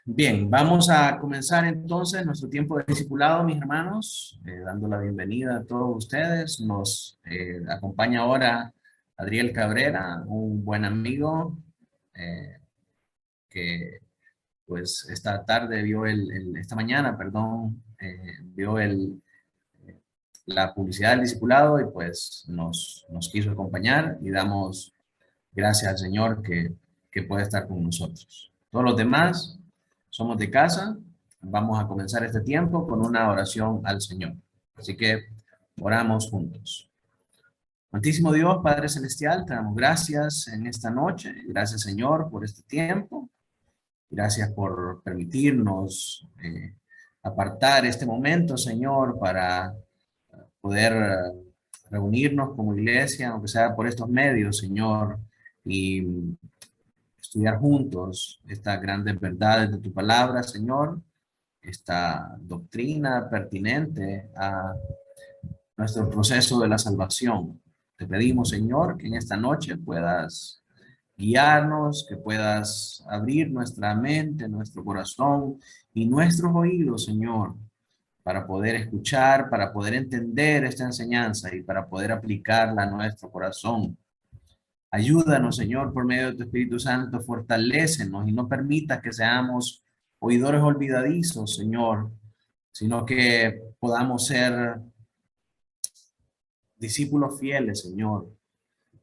Bien, vamos a comenzar entonces nuestro tiempo de discipulado, mis hermanos, dando la bienvenida a todos ustedes. Nos acompaña ahora Adriel Cabrera, un buen amigo eh, que pues esta mañana, perdón, vio la publicidad del discipulado y pues nos quiso acompañar y damos gracias al Señor que puede estar con nosotros. Todos los demás somos de casa. Vamos a comenzar este tiempo con una oración al Señor. Así que oramos juntos. Santísimo Dios, Padre Celestial, te damos gracias en esta noche. Gracias, Señor, por este tiempo. Gracias por permitirnos apartar este momento, Señor, para poder reunirnos como iglesia, aunque sea por estos medios, Señor, y estudiar juntos estas grandes verdades de tu palabra, Señor, esta doctrina pertinente a nuestro proceso de la salvación. Te pedimos, Señor, que en esta noche puedas guiarnos, que puedas abrir nuestra mente, nuestro corazón y nuestros oídos, Señor, para poder escuchar, para poder entender esta enseñanza y para poder aplicarla a nuestro corazón. Ayúdanos, Señor, por medio de tu Espíritu Santo, fortalécenos y no permitas que seamos oidores olvidadizos, Señor, sino que podamos ser discípulos fieles, Señor,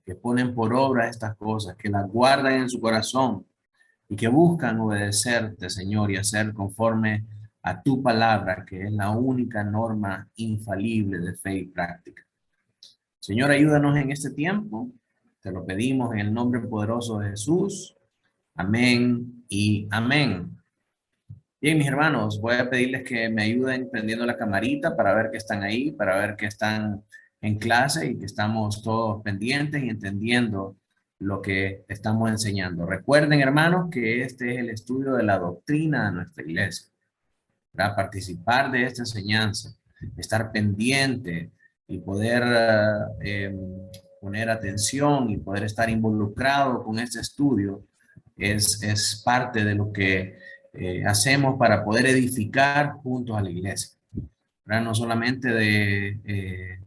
que ponen por obra estas cosas, que las guardan en su corazón y que buscan obedecerte, Señor, y hacer conforme a tu palabra, que es la única norma infalible de fe y práctica. Señor, ayúdanos en este tiempo. Te lo pedimos en el nombre poderoso de Jesús. Amén y amén. Bien, mis hermanos, voy a pedirles que me ayuden prendiendo la camarita para ver que están ahí, para ver que están en clase y que estamos todos pendientes y entendiendo lo que estamos enseñando. Recuerden, hermanos, que este es el estudio de la doctrina de nuestra iglesia. Para participar de esta enseñanza, estar pendiente y poder poner atención y poder estar involucrado con este estudio es parte de lo que hacemos para poder edificar juntos a la iglesia. ¿Verdad? No solamente de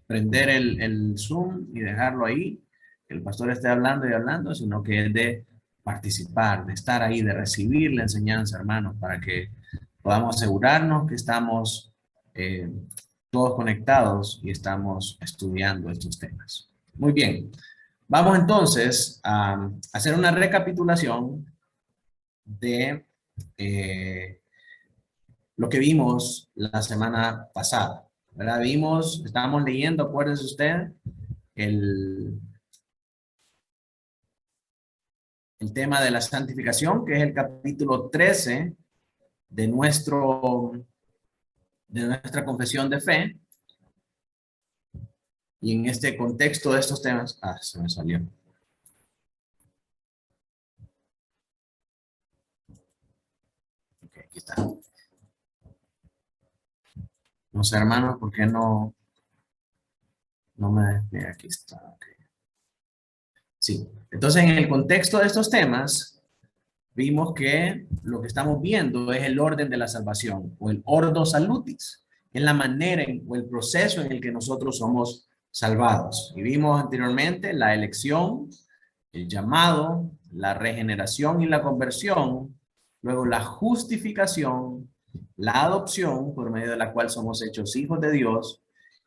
prender el Zoom y dejarlo ahí, que el pastor esté hablando y hablando, sino que es de participar, de estar ahí, de recibir la enseñanza, hermanos, para que podamos asegurarnos que estamos todos conectados y estamos estudiando estos temas. Muy bien, vamos entonces a hacer una recapitulación de lo que vimos la semana pasada. ¿Verdad? Estábamos leyendo, acuérdese usted, el, el tema de la santificación, que es el capítulo 13 de nuestra confesión de fe. Y en este contexto de estos temas, se me salió. Ok, aquí está. No sé, hermanos, ¿por qué no me despliega? Aquí está. Okay. Sí, entonces en el contexto de estos temas, vimos que lo que estamos viendo es el orden de la salvación, o el ordo salutis, es la manera o el proceso en el que nosotros somos salvados. Y vimos anteriormente la elección, el llamado, la regeneración y la conversión, luego la justificación, la adopción, por medio de la cual somos hechos hijos de Dios,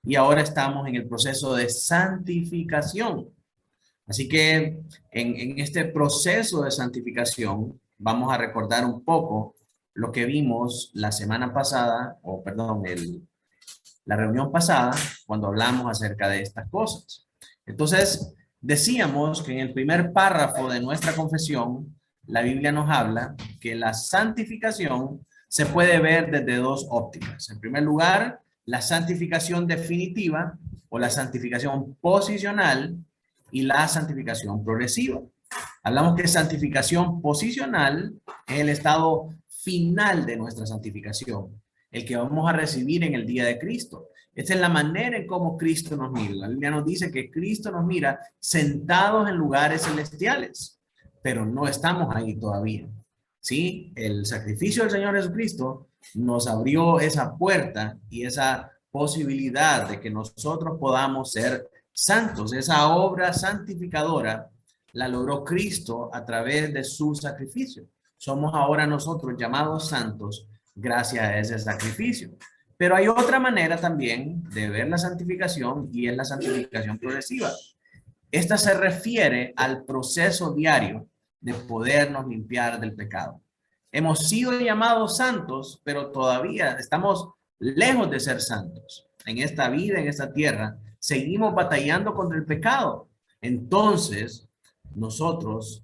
y ahora estamos en el proceso de santificación. Así que en este proceso de santificación vamos a recordar un poco lo que vimos la semana pasada, o perdón, la reunión pasada, cuando hablamos acerca de estas cosas. Entonces, decíamos que en el primer párrafo de nuestra confesión, la Biblia nos habla que la santificación se puede ver desde dos ópticas. En primer lugar, la santificación definitiva o la santificación posicional y la santificación progresiva. Hablamos que santificación posicional es el estado final de nuestra santificación, el que vamos a recibir en el día de Cristo. Esta es la manera en cómo Cristo nos mira. La Biblia nos dice que Cristo nos mira sentados en lugares celestiales, pero no estamos ahí todavía. ¿sí? El sacrificio del Señor Jesucristo nos abrió esa puerta y esa posibilidad de que nosotros podamos ser santos. Esa obra santificadora la logró Cristo a través de su sacrificio. Somos ahora nosotros llamados santos gracias a ese sacrificio. Pero hay otra manera también de ver la santificación y es la santificación progresiva. Esta se refiere al proceso diario de podernos limpiar del pecado. Hemos sido llamados santos, pero todavía estamos lejos de ser santos. En esta vida, en esta tierra, seguimos batallando contra el pecado. Entonces, nosotros,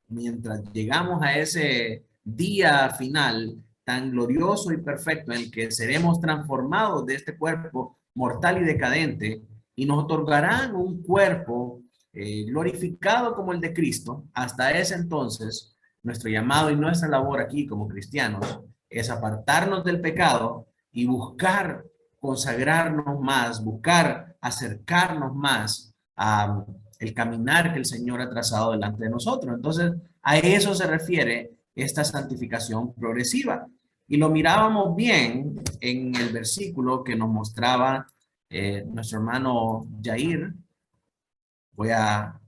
mientras llegamos a ese día final tan glorioso y perfecto en el que seremos transformados de este cuerpo mortal y decadente y nos otorgarán un cuerpo glorificado como el de Cristo, hasta ese entonces, nuestro llamado y nuestra labor aquí como cristianos es apartarnos del pecado y buscar consagrarnos más, buscar acercarnos más a el caminar que el Señor ha trazado delante de nosotros. Entonces, a eso se refiere esta santificación progresiva. Y lo mirábamos bien en el versículo que nos mostraba nuestro hermano Jair. Voy a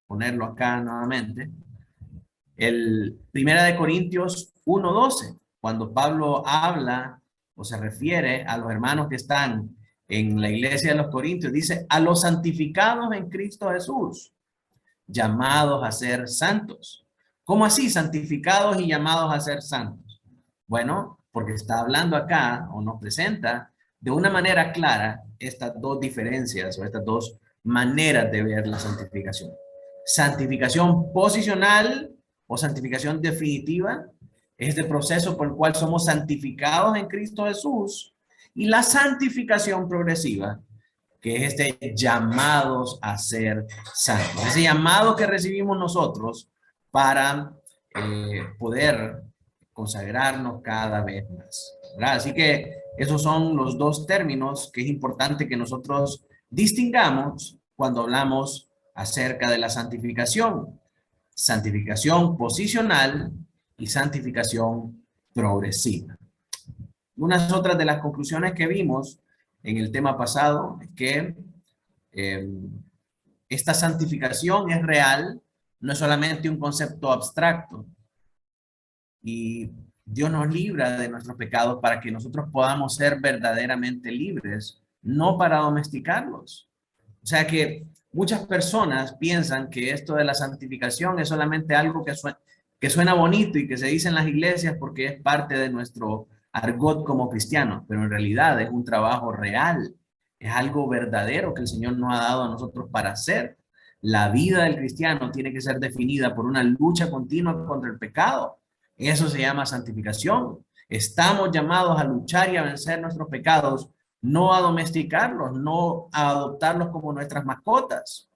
ponerlo acá nuevamente. El Primera de Corintios 1:12, cuando Pablo habla o se refiere a los hermanos que están en la iglesia de los Corintios, dice, a los santificados en Cristo Jesús, llamados a ser santos. ¿Cómo así? Santificados y llamados a ser santos. Bueno, porque está hablando acá o nos presenta de una manera clara estas dos diferencias o estas dos maneras de ver la santificación. Santificación posicional o santificación definitiva es este proceso por el cual somos santificados en Cristo Jesús, y la santificación progresiva, que es este llamados a ser santos, ese llamado que recibimos nosotros para poder consagrarnos cada vez más, ¿verdad? Así que esos son los dos términos que es importante que nosotros distingamos cuando hablamos acerca de la santificación. Santificación posicional y santificación progresiva. Unas otras de las conclusiones que vimos en el tema pasado es que esta santificación es real, no es solamente un concepto abstracto. Y Dios nos libra de nuestros pecados para que nosotros podamos ser verdaderamente libres, no para domesticarlos. O sea que muchas personas piensan que esto de la santificación es solamente algo que suena bonito y que se dice en las iglesias porque es parte de nuestro argot como cristianos, pero en realidad es un trabajo real, es algo verdadero que el Señor nos ha dado a nosotros para hacer. La vida del cristiano tiene que ser definida por una lucha continua contra el pecado. Eso se llama santificación. Estamos llamados a luchar y a vencer nuestros pecados, no a domesticarlos, no a adoptarlos como nuestras mascotas.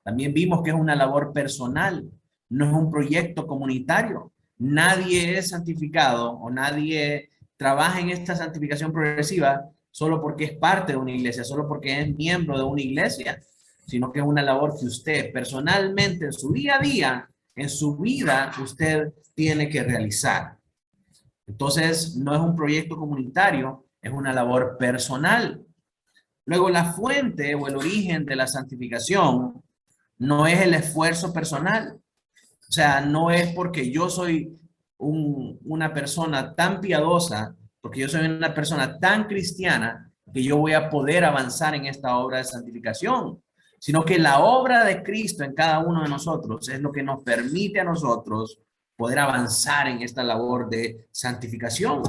También vimos que es una labor personal, no es un proyecto comunitario. Nadie es santificado o nadie trabaja en esta santificación progresiva solo porque es parte de una iglesia, solo porque es miembro de una iglesia, sino que es una labor que usted personalmente en su día a día, en su vida, usted tiene que realizar. Entonces, no es un proyecto comunitario, es una labor personal. Luego, la fuente o el origen de la santificación no es el esfuerzo personal. O sea, no es porque yo soy una persona tan piadosa, porque yo soy una persona tan cristiana, que yo voy a poder avanzar en esta obra de santificación, sino que la obra de Cristo en cada uno de nosotros es lo que nos permite a nosotros poder avanzar en esta labor de santificación.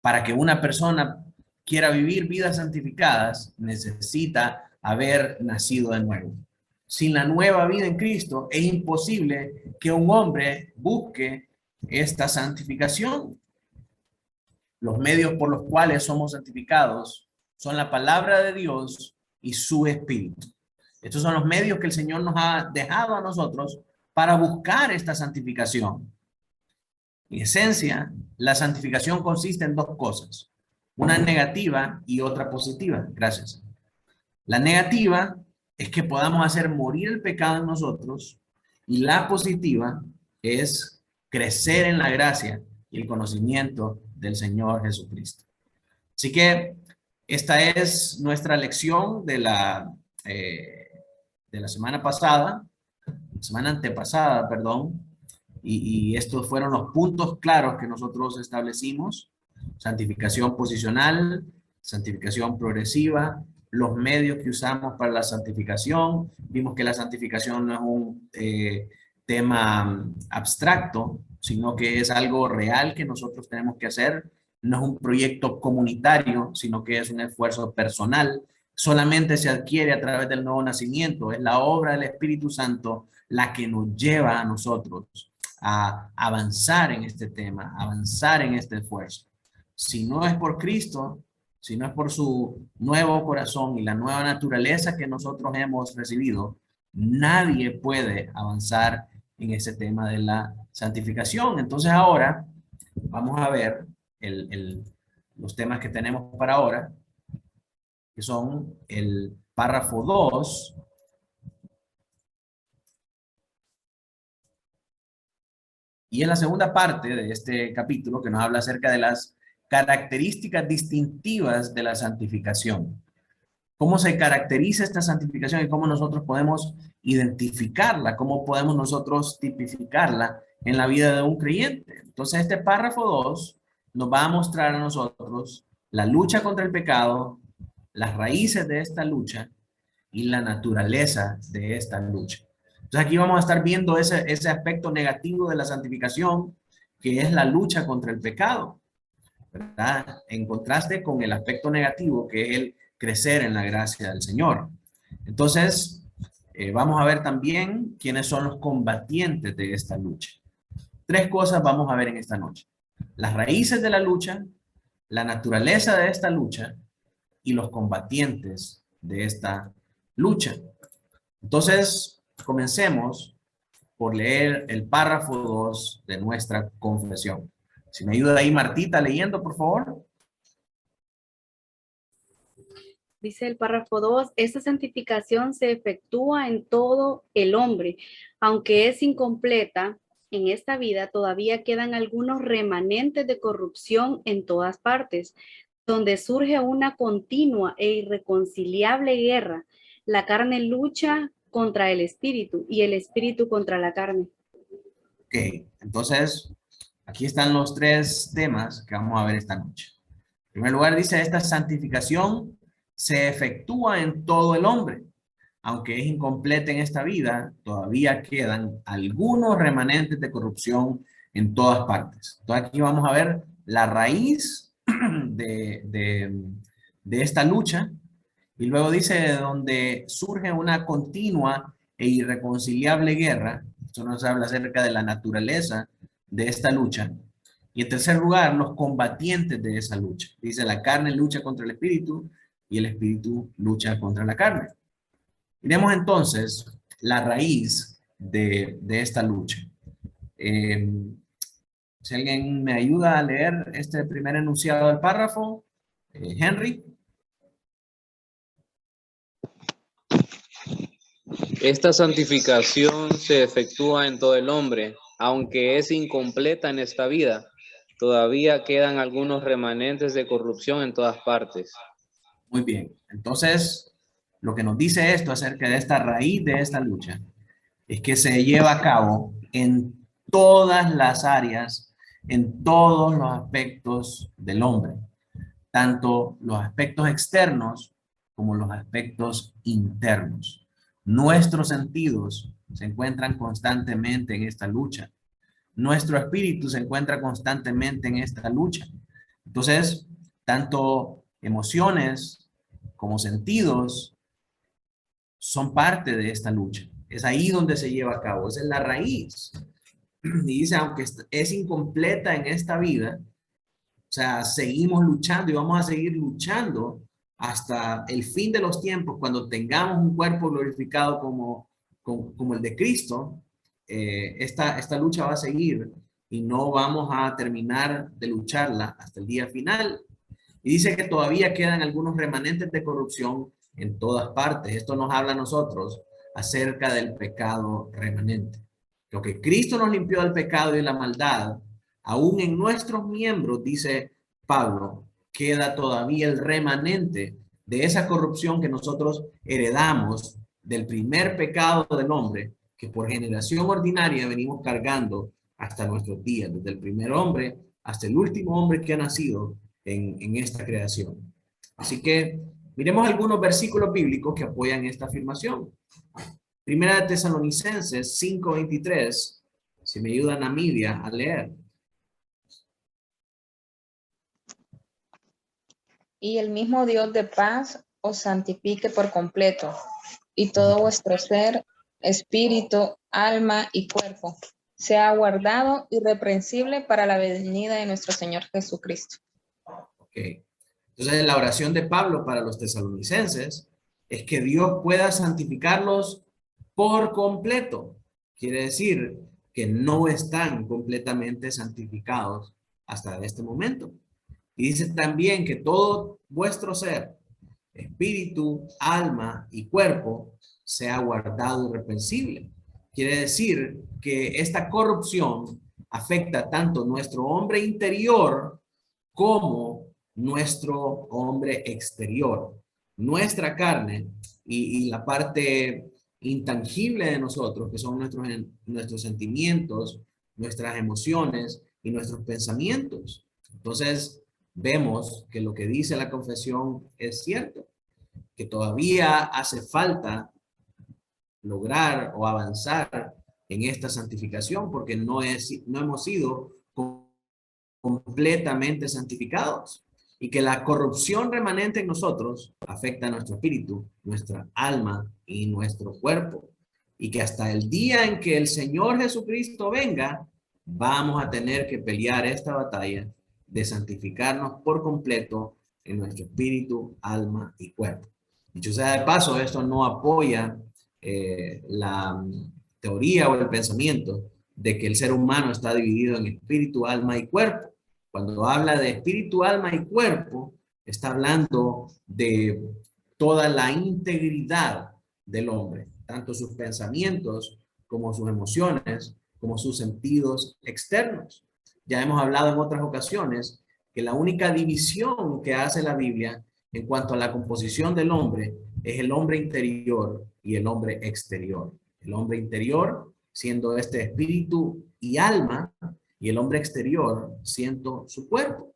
Para que una persona quiera vivir vidas santificadas, necesita haber nacido de nuevo. Sin la nueva vida en Cristo, es imposible que un hombre busque esta santificación. Los medios por los cuales somos santificados son la palabra de Dios y su Espíritu. Estos son los medios que el Señor nos ha dejado a nosotros para buscar esta santificación. En esencia, la santificación consiste en dos cosas, una negativa y otra positiva. Gracias. La negativa es que podamos hacer morir el pecado en nosotros, y la positiva es crecer en la gracia y el conocimiento del Señor Jesucristo. Así que esta es nuestra lección de la semana pasada, semana antepasada, perdón, y estos fueron los puntos claros que nosotros establecimos: santificación posicional, santificación progresiva, los medios que usamos para la santificación. Vimos que la santificación no es un tema abstracto, sino que es algo real que nosotros tenemos que hacer. No es un proyecto comunitario, sino que es un esfuerzo personal. Solamente se adquiere a través del nuevo nacimiento. Es la obra del Espíritu Santo la que nos lleva a nosotros a avanzar en este tema, avanzar en este esfuerzo. Si no es por Cristo, si no es por su nuevo corazón y la nueva naturaleza que nosotros hemos recibido, nadie puede avanzar en ese tema de la santificación. Entonces ahora vamos a ver los temas que tenemos para ahora, que son el párrafo 2, y es la segunda parte de este capítulo que nos habla acerca de las características distintivas de la santificación. ¿Cómo se caracteriza esta santificación y cómo nosotros podemos identificarla? ¿Cómo podemos nosotros tipificarla en la vida de un creyente? Entonces, este párrafo 2 nos va a mostrar a nosotros la lucha contra el pecado, las raíces de esta lucha y la naturaleza de esta lucha. Entonces aquí vamos a estar viendo ese aspecto negativo de la santificación, que es la lucha contra el pecado, ¿verdad? En contraste con el aspecto negativo, que es el crecer en la gracia del Señor. Entonces, vamos a ver también quiénes son los combatientes de esta lucha. Tres cosas vamos a ver en esta noche: las raíces de la lucha, la naturaleza de esta lucha y los combatientes de esta lucha. Entonces, comencemos por leer el párrafo 2 de nuestra confesión. Si me ayuda ahí Martita leyendo, por favor. Dice el párrafo 2, esta santificación se efectúa en todo el hombre. Aunque es incompleta en esta vida, todavía quedan algunos remanentes de corrupción en todas partes, donde surge una continua e irreconciliable guerra. La carne lucha contra el espíritu y el espíritu contra la carne. Ok, entonces aquí están los tres temas que vamos a ver esta noche. En primer lugar, dice: esta santificación se efectúa en todo el hombre. Aunque es incompleta en esta vida, todavía quedan algunos remanentes de corrupción en todas partes. Entonces aquí vamos a ver la raíz de esta lucha, y luego dice de donde surge una continua e irreconciliable guerra. Esto nos habla acerca de la naturaleza de esta lucha. Y en tercer lugar, los combatientes de esa lucha. Dice: la carne lucha contra el espíritu y el espíritu lucha contra la carne. Miremos entonces la raíz de esta lucha. Si alguien me ayuda a leer este primer enunciado del párrafo, Henry. Esta santificación se efectúa en todo el hombre, aunque es incompleta en esta vida, todavía quedan algunos remanentes de corrupción en todas partes. Muy bien, entonces lo que nos dice esto acerca de esta raíz de esta lucha es que se lleva a cabo en todas las áreas, en todos los aspectos del hombre, tanto los aspectos externos como los aspectos internos. Nuestros sentidos se encuentran constantemente en esta lucha. Nuestro espíritu se encuentra constantemente en esta lucha. Entonces, tanto emociones como sentidos son parte de esta lucha. Es ahí donde se lleva a cabo, esa es la raíz. Y dice: aunque es incompleta en esta vida, o sea, seguimos luchando y vamos a seguir luchando hasta el fin de los tiempos, cuando tengamos un cuerpo glorificado como el de Cristo. Esta lucha va a seguir y no vamos a terminar de lucharla hasta el día final. Y dice que todavía quedan algunos remanentes de corrupción en todas partes. Esto nos habla a nosotros acerca del pecado remanente. Lo que Cristo nos limpió del pecado y la maldad, aún en nuestros miembros, dice Pablo, queda todavía el remanente de esa corrupción que nosotros heredamos del primer pecado del hombre, que por generación ordinaria venimos cargando hasta nuestros días, desde el primer hombre hasta el último hombre que ha nacido en esta creación. Así que miremos algunos versículos bíblicos que apoyan esta afirmación. Primera de Tesalonicenses 5:23. Si me ayuda Namidia a leer. Y el mismo Dios de paz os santifique por completo, y todo vuestro ser, espíritu, alma y cuerpo, sea guardado irreprensible para la venida de nuestro Señor Jesucristo. Ok. Entonces la oración de Pablo para los tesalonicenses es que Dios pueda santificarlos por completo. Quiere decir que no están completamente santificados hasta este momento. Y dice también que todo vuestro ser, espíritu, alma y cuerpo, sea guardado irreprensible. Quiere decir que esta corrupción afecta tanto nuestro hombre interior como nuestro hombre exterior. Nuestra carne y la parte intangible de nosotros, que son nuestros sentimientos, nuestras emociones y nuestros pensamientos. Entonces, vemos que lo que dice la confesión es cierto, que todavía hace falta lograr o avanzar en esta santificación porque no hemos sido completamente santificados y que la corrupción remanente en nosotros afecta a nuestro espíritu, nuestra alma y nuestro cuerpo, y que hasta el día en que el Señor Jesucristo venga, vamos a tener que pelear esta batalla de santificarnos por completo en nuestro espíritu, alma y cuerpo. Dicho sea de paso, esto no apoya la teoría o el pensamiento de que el ser humano está dividido en espíritu, alma y cuerpo. Cuando habla de espíritu, alma y cuerpo, está hablando de toda la integridad del hombre, tanto sus pensamientos como sus emociones, como sus sentidos externos. Ya hemos hablado en otras ocasiones que la única división que hace la Biblia en cuanto a la composición del hombre es el hombre interior y el hombre exterior. El hombre interior siendo este espíritu y alma, y el hombre exterior siendo su cuerpo.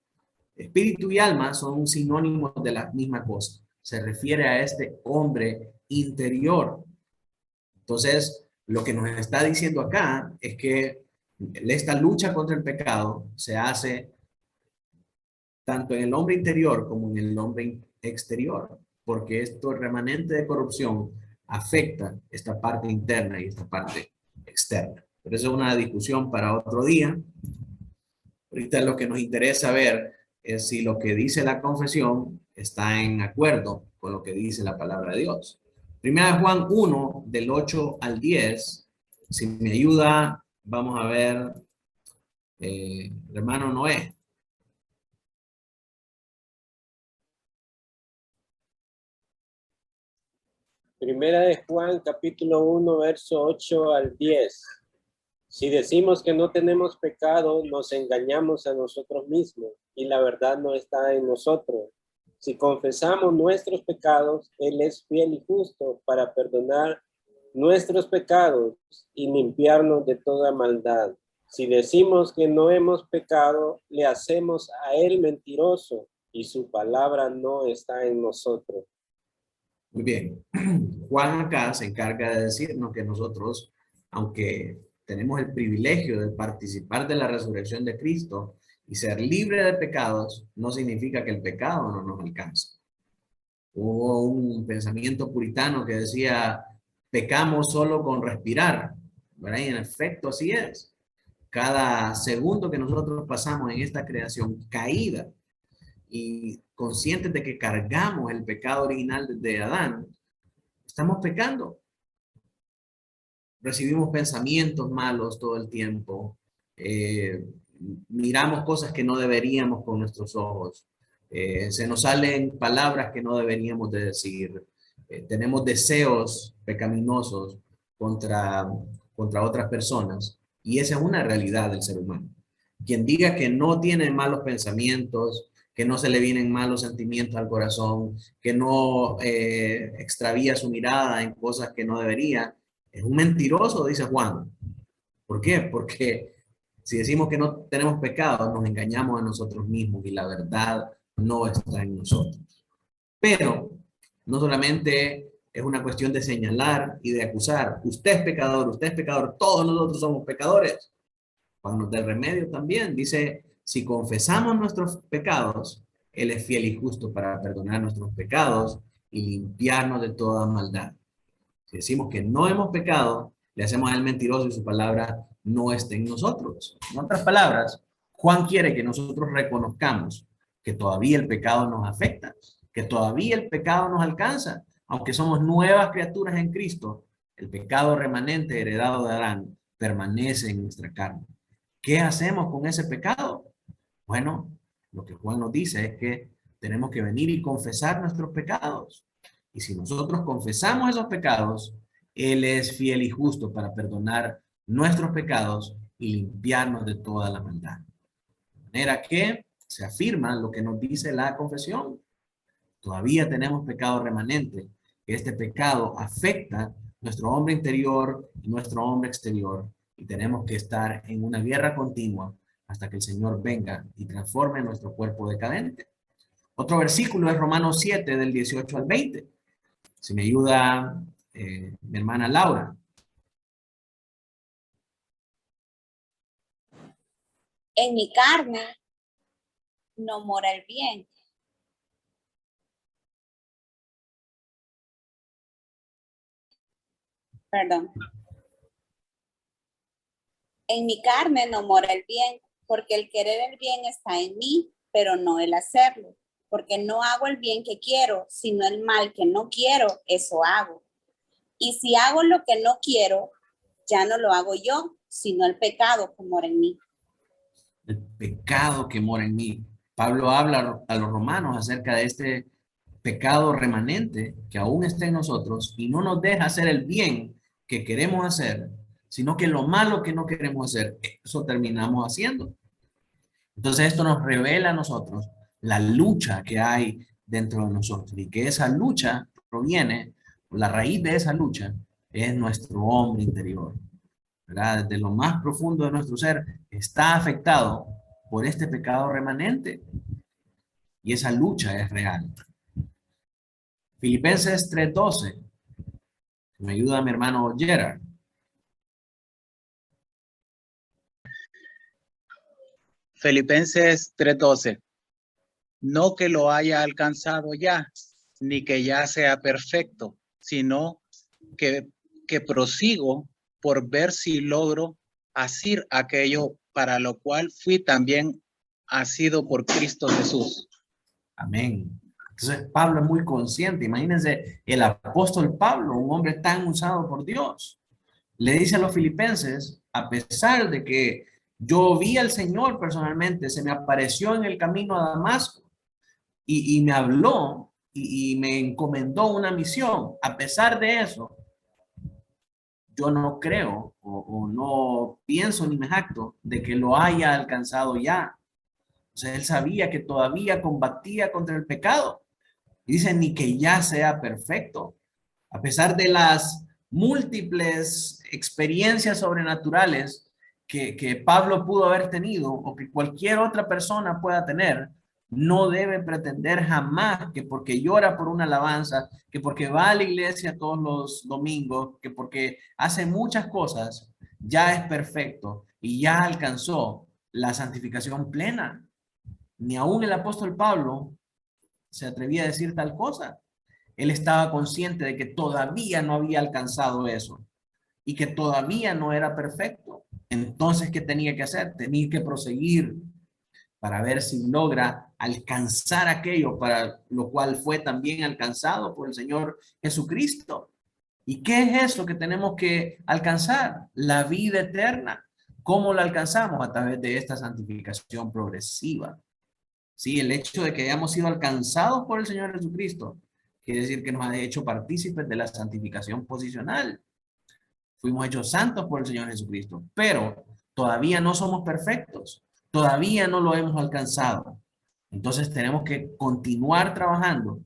Espíritu y alma son sinónimos de la misma cosa. Se refiere a este hombre interior. Entonces, lo que nos está diciendo acá es que esta lucha contra el pecado se hace tanto en el hombre interior como en el hombre exterior, porque esto remanente de corrupción afecta esta parte interna y esta parte externa. Pero eso es una discusión para otro día. Ahorita lo que nos interesa ver es si lo que dice la confesión está en acuerdo con lo que dice la palabra de Dios. Primera Juan 1, del 8 al 10. Si me ayuda, vamos a ver, hermano Noé. Primera de Juan, capítulo 1, verso 8 al 10. Si decimos que no tenemos pecado, nos engañamos a nosotros mismos y la verdad no está en nosotros. Si confesamos nuestros pecados, Él es fiel y justo para perdonar nuestros pecados y limpiarnos de toda maldad. Si decimos que no hemos pecado, le hacemos a Él mentiroso y su palabra no está en nosotros. Muy bien. Juan acá se encarga de decirnos que nosotros, aunque tenemos el privilegio de participar de la resurrección de Cristo y ser libre de pecados, no significa que el pecado no nos alcance. Hubo un pensamiento puritano que decía, pecamos solo con respirar, ¿verdad? Y en efecto así es. Cada segundo que nosotros pasamos en esta creación caída y conscientes de que cargamos el pecado original de Adán, estamos pecando. Recibimos pensamientos malos todo el tiempo, miramos cosas que no deberíamos con nuestros ojos, se nos salen palabras que no deberíamos de decir, tenemos deseos pecaminosos contra contra otras personas, y esa es una realidad del ser humano. Quien diga que no tiene malos pensamientos, que no se le vienen malos sentimientos al corazón, que no extravía su mirada en cosas que no debería, es un mentiroso, dice Juan. ¿Por qué? Porque si decimos que no tenemos pecado, nos engañamos a nosotros mismos y la verdad no está en nosotros. Pero no solamente es una cuestión de señalar y de acusar. Usted es pecador, todos nosotros somos pecadores. Cuando del remedio también dice, si confesamos nuestros pecados, Él es fiel y justo para perdonar nuestros pecados y limpiarnos de toda maldad. Si decimos que no hemos pecado, le hacemos al mentiroso y su palabra no está en nosotros. En otras palabras, Juan quiere que nosotros reconozcamos que todavía el pecado nos afecta, que todavía el pecado nos alcanza, aunque somos nuevas criaturas en Cristo, el pecado remanente heredado de Adán permanece en nuestra carne. ¿Qué hacemos con ese pecado? Bueno, lo que Juan nos dice es que tenemos que venir y confesar nuestros pecados. Y si nosotros confesamos esos pecados, Él es fiel y justo para perdonar nuestros pecados y limpiarnos de toda la maldad. De manera que se afirma lo que nos dice la confesión. Todavía tenemos pecado remanente, que este pecado afecta nuestro hombre interior y nuestro hombre exterior, y tenemos que estar en una guerra continua hasta que el Señor venga y transforme nuestro cuerpo decadente. Otro versículo es Romanos 7, del 18 al 20. Si me ayuda mi hermana Laura. En mi carne no mora el bien. Perdón. En mi carne no mora el bien, porque el querer el bien está en mí, pero no el hacerlo. Porque no hago el bien que quiero, sino el mal que no quiero, eso hago. Y si hago lo que no quiero, ya no lo hago yo, sino el pecado que mora en mí. El pecado que mora en mí. Pablo habla a los romanos acerca de este pecado remanente que aún está en nosotros y no nos deja hacer el bien que queremos hacer, sino que lo malo que no queremos hacer, eso terminamos haciendo. Entonces esto nos revela a nosotros la lucha que hay dentro de nosotros y que esa lucha proviene, la raíz de esa lucha es nuestro hombre interior, ¿verdad? Desde lo más profundo de nuestro ser está afectado por este pecado remanente y esa lucha es real. Filipenses 3:12. Me ayuda mi hermano Gerard. Filipenses 3:12. No que lo haya alcanzado ya, ni que ya sea perfecto, sino que prosigo por ver si logro hacer aquello para lo cual fui también asido por Cristo Jesús. Amén. Entonces Pablo es muy consciente. Imagínense el apóstol Pablo, un hombre tan usado por Dios. Le dice a los filipenses, a pesar de que yo vi al Señor personalmente, se me apareció en el camino a Damasco y me habló y me encomendó una misión. A pesar de eso, yo no creo o no pienso ni me jacto de que lo haya alcanzado ya. O sea, él sabía que todavía combatía contra el pecado. Y dice, ni que ya sea perfecto. A pesar de las múltiples experiencias sobrenaturales que Pablo pudo haber tenido o que cualquier otra persona pueda tener, no debe pretender jamás que porque llora por una alabanza, que porque va a la iglesia todos los domingos, que porque hace muchas cosas, ya es perfecto y ya alcanzó la santificación plena. Ni aún el apóstol Pablo se atrevía a decir tal cosa. Él estaba consciente de que todavía no había alcanzado eso y que todavía no era perfecto. Entonces, ¿qué tenía que hacer? Tenía que proseguir para ver si logra alcanzar aquello para lo cual fue también alcanzado por el Señor Jesucristo. ¿Y qué es eso que tenemos que alcanzar? La vida eterna. ¿Cómo la alcanzamos? A través de esta santificación progresiva. Sí, el hecho de que hayamos sido alcanzados por el Señor Jesucristo quiere decir que nos ha hecho partícipes de la santificación posicional. Fuimos hechos santos por el Señor Jesucristo, pero todavía no somos perfectos. Todavía no lo hemos alcanzado. Entonces tenemos que continuar trabajando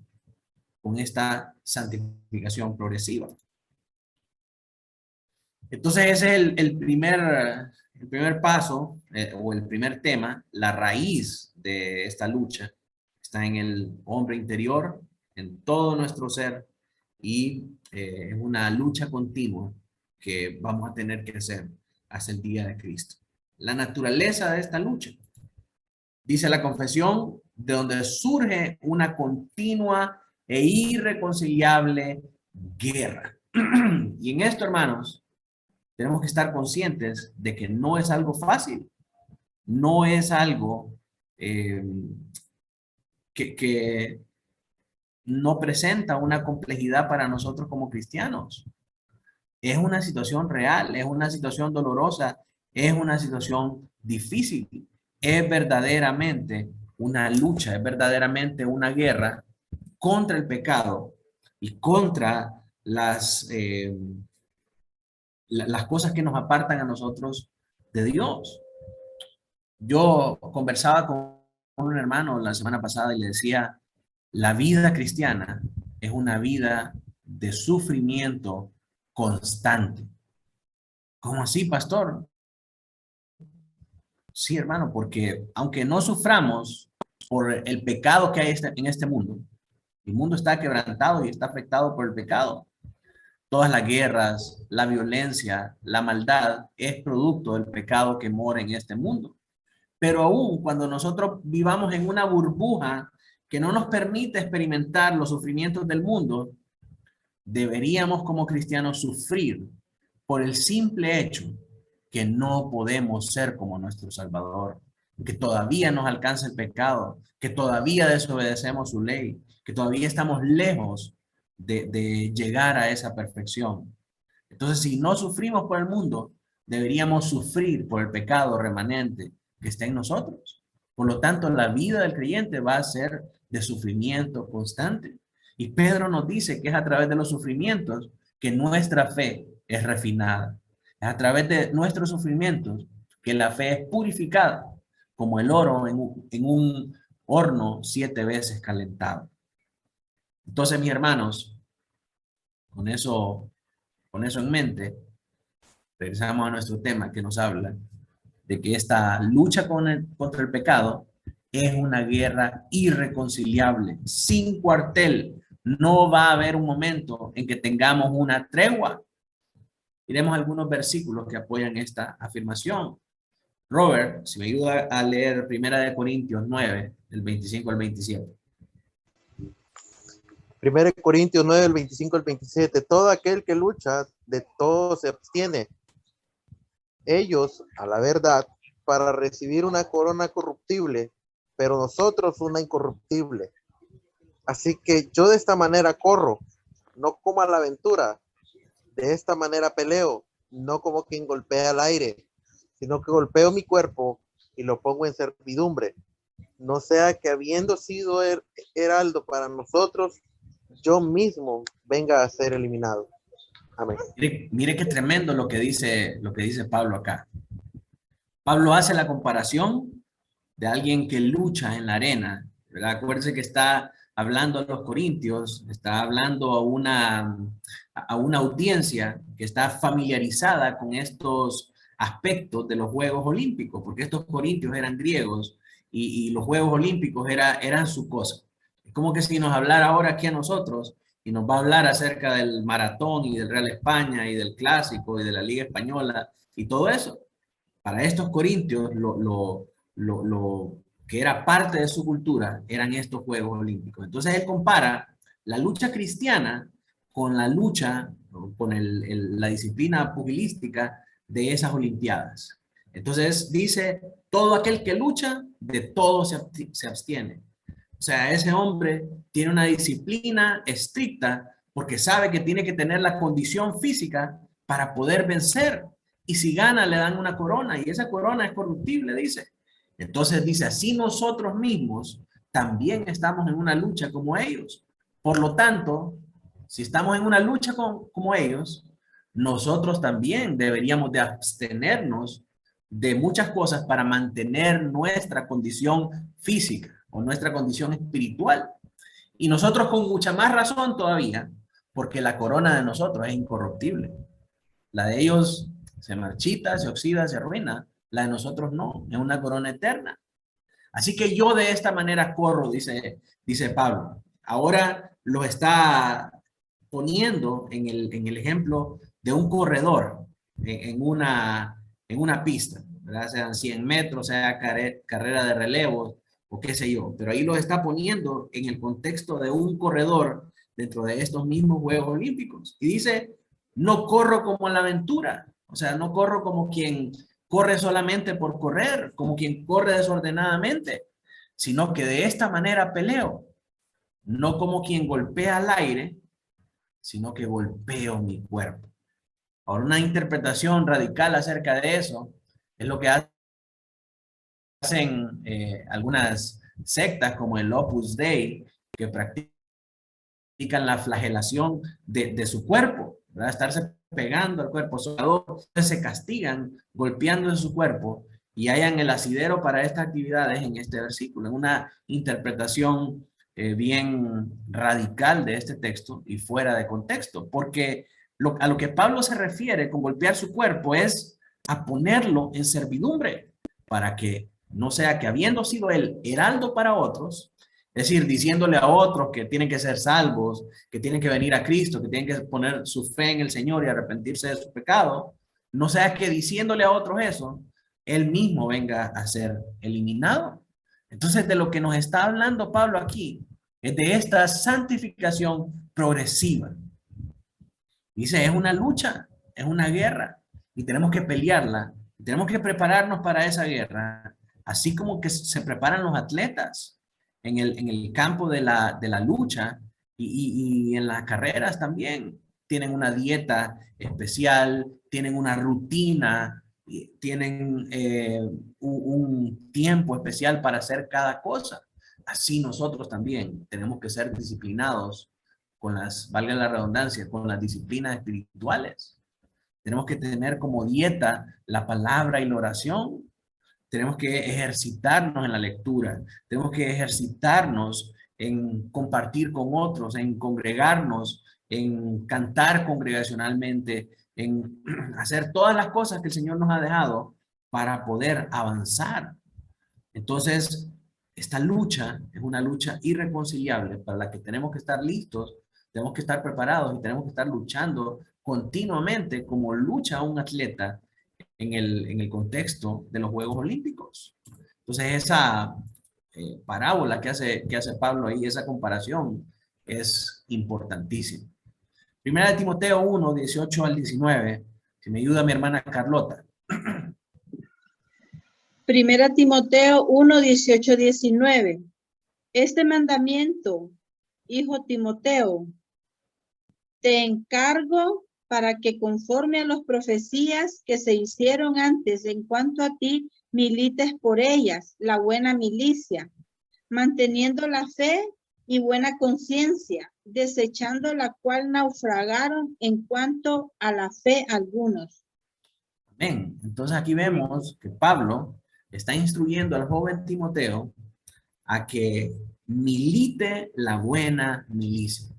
con esta santificación progresiva. Entonces ese es el primer paso o el primer tema, la raíz de esta lucha. Está en el hombre interior, en todo nuestro ser y es una lucha continua que vamos a tener que hacer hasta el día de Cristo. La naturaleza de esta lucha. Dice la confesión, de donde surge una continua e irreconciliable guerra. Y en esto, hermanos, tenemos que estar conscientes de que no es algo fácil. No es algo que no presenta una complejidad para nosotros como cristianos. Es una situación real, es una situación dolorosa, es una situación difícil. Es verdaderamente una lucha, es verdaderamente una guerra contra el pecado y contra las cosas que nos apartan a nosotros de Dios. Yo conversaba con un hermano la semana pasada y le decía, la vida cristiana es una vida de sufrimiento constante. ¿Cómo así, pastor? Sí, hermano, porque aunque no suframos por el pecado que hay en este mundo, el mundo está quebrantado y está afectado por el pecado. Todas las guerras, la violencia, la maldad es producto del pecado que mora en este mundo. Pero aún cuando nosotros vivamos en una burbuja que no nos permite experimentar los sufrimientos del mundo, deberíamos como cristianos sufrir por el simple hecho que no podemos ser como nuestro Salvador, que todavía nos alcanza el pecado, que todavía desobedecemos su ley, que todavía estamos lejos de llegar a esa perfección. Entonces, si no sufrimos por el mundo, deberíamos sufrir por el pecado remanente que está en nosotros. Por lo tanto, la vida del creyente va a ser de sufrimiento constante. Y Pedro nos dice que es a través de los sufrimientos que nuestra fe es refinada. Es a través de nuestros sufrimientos que la fe es purificada, como el oro en un horno 7 veces calentado. Entonces, mis hermanos, con eso en mente, regresamos a nuestro tema que nos habla de que esta lucha contra el pecado es una guerra irreconciliable, sin cuartel. No va a haber un momento en que tengamos una tregua. Miremos algunos versículos que apoyan esta afirmación. Robert, si me ayuda a leer 1 Corintios 9, del 25 al 27. 1 Corintios 9, del 25 al 27. Todo aquel que lucha, de todo se abstiene. Ellos, a la verdad, para recibir una corona corruptible, pero nosotros una incorruptible. Así que yo de esta manera corro, no como a la aventura. De esta manera peleo, no como quien golpea al aire, sino que golpeo mi cuerpo y lo pongo en servidumbre. No sea que habiendo sido heraldo para nosotros, yo mismo venga a ser eliminado. Amén. Mire qué tremendo lo que dice Pablo acá. Pablo hace la comparación de alguien que lucha en la arena, ¿verdad? Acuérdense que está hablando a los corintios, está hablando a una audiencia que está familiarizada con estos aspectos de los Juegos Olímpicos, porque estos corintios eran griegos y los Juegos Olímpicos eran su cosa. Es como que si nos hablara ahora aquí a nosotros y nos va a hablar acerca del maratón y del Real España y del Clásico y de la Liga Española y todo eso. Para estos corintios, lo que era parte de su cultura eran estos Juegos Olímpicos. Entonces él compara la lucha cristiana con la lucha, con la disciplina pugilística de esas Olimpiadas. Entonces dice, todo aquel que lucha, de todo se abstiene. O sea, ese hombre tiene una disciplina estricta porque sabe que tiene que tener la condición física para poder vencer. Y si gana, le dan una corona y esa corona es corruptible, dice. Entonces dice, así nosotros mismos también estamos en una lucha como ellos. Por lo tanto, si estamos en una lucha como ellos, nosotros también deberíamos de abstenernos de muchas cosas para mantener nuestra condición física o nuestra condición espiritual. Y nosotros con mucha más razón todavía, porque la corona de nosotros es incorruptible. La de ellos se marchita, se oxida, se arruina. La de nosotros no, es una corona eterna. Así que yo de esta manera corro, dice Pablo. Ahora lo está poniendo en el ejemplo de un corredor en una pista, ¿verdad? Sean 100 metros, sea carrera de relevos o qué sé yo. Pero ahí lo está poniendo en el contexto de un corredor dentro de estos mismos Juegos Olímpicos. Y dice, no corro como la aventura. O sea, no corro como quien corre solamente por correr, como quien corre desordenadamente, sino que de esta manera peleo. No como quien golpea al aire, sino que golpeo mi cuerpo. Ahora, una interpretación radical acerca de eso es lo que hacen algunas sectas como el Opus Dei, que practican la flagelación de su cuerpo, ¿verdad? Estarse pegando al cuerpo, se castigan golpeando en su cuerpo y hayan el asidero para estas actividades en este versículo, en una interpretación bien radical de este texto y fuera de contexto, porque a lo que Pablo se refiere con golpear su cuerpo es a ponerlo en servidumbre para que no sea que habiendo sido el heraldo para otros, es decir, diciéndole a otros que tienen que ser salvos, que tienen que venir a Cristo, que tienen que poner su fe en el Señor y arrepentirse de su pecado, no sea que diciéndole a otros eso, él mismo venga a ser eliminado. Entonces, de lo que nos está hablando Pablo aquí es de esta santificación progresiva. Dice, es una lucha, es una guerra y tenemos que pelearla. Tenemos que prepararnos para esa guerra, así como que se preparan los atletas en el campo de la lucha y en las carreras también. Tienen una dieta especial, tienen una rutina, tienen un tiempo especial para hacer cada cosa. Así nosotros también tenemos que ser disciplinados con las, valga la redundancia, con las disciplinas espirituales. Tenemos que tener como dieta la palabra y la oración. Tenemos que ejercitarnos en la lectura. Tenemos que ejercitarnos en compartir con otros, en congregarnos, en cantar congregacionalmente, en hacer todas las cosas que el Señor nos ha dejado para poder avanzar. Entonces, esta lucha es una lucha irreconciliable para la que tenemos que estar listos, tenemos que estar preparados y tenemos que estar luchando continuamente como lucha un atleta en el contexto de los Juegos Olímpicos. Entonces, esa parábola que hace Pablo ahí, esa comparación, es importantísima. Primera de Timoteo 1, 18 al 19. Si me ayuda mi hermana Carlota. Primera Timoteo 1, 18, 19. Este mandamiento, hijo Timoteo, te encargo para que conforme a las profecías que se hicieron antes en cuanto a ti, milites por ellas, la buena milicia, manteniendo la fe y buena conciencia, desechando la cual naufragaron en cuanto a la fe algunos. Amén. Entonces aquí vemos que Pablo está instruyendo al joven Timoteo a que milite la buena milicia.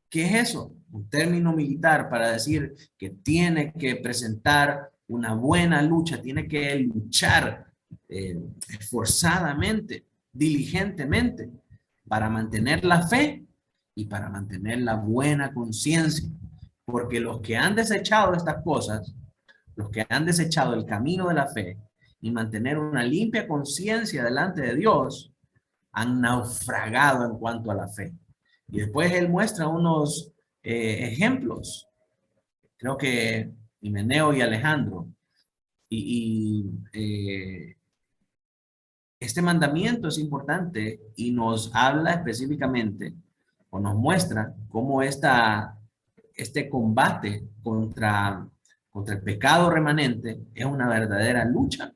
¿Qué es eso? Un término militar para decir que tiene que presentar una buena lucha, tiene que luchar esforzadamente, diligentemente, para mantener la fe y para mantener la buena conciencia. Porque los que han desechado estas cosas, los que han desechado el camino de la fe y mantener una limpia conciencia delante de Dios, han naufragado en cuanto a la fe. Y después él muestra unos ejemplos, creo que Himeneo y Alejandro, este mandamiento es importante y nos habla específicamente o nos muestra cómo este combate contra el pecado remanente es una verdadera lucha,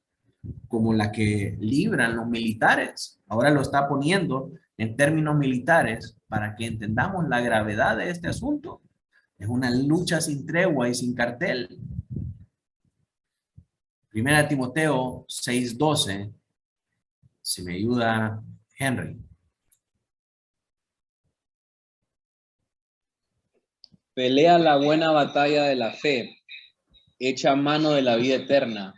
como la que libran los militares. Ahora lo está poniendo en términos militares para que entendamos la gravedad de este asunto. Es una lucha sin tregua y sin cartel. Primera Timoteo 6:12. Si me ayuda Henry. Pelea la buena batalla de la fe, echa mano de la vida eterna,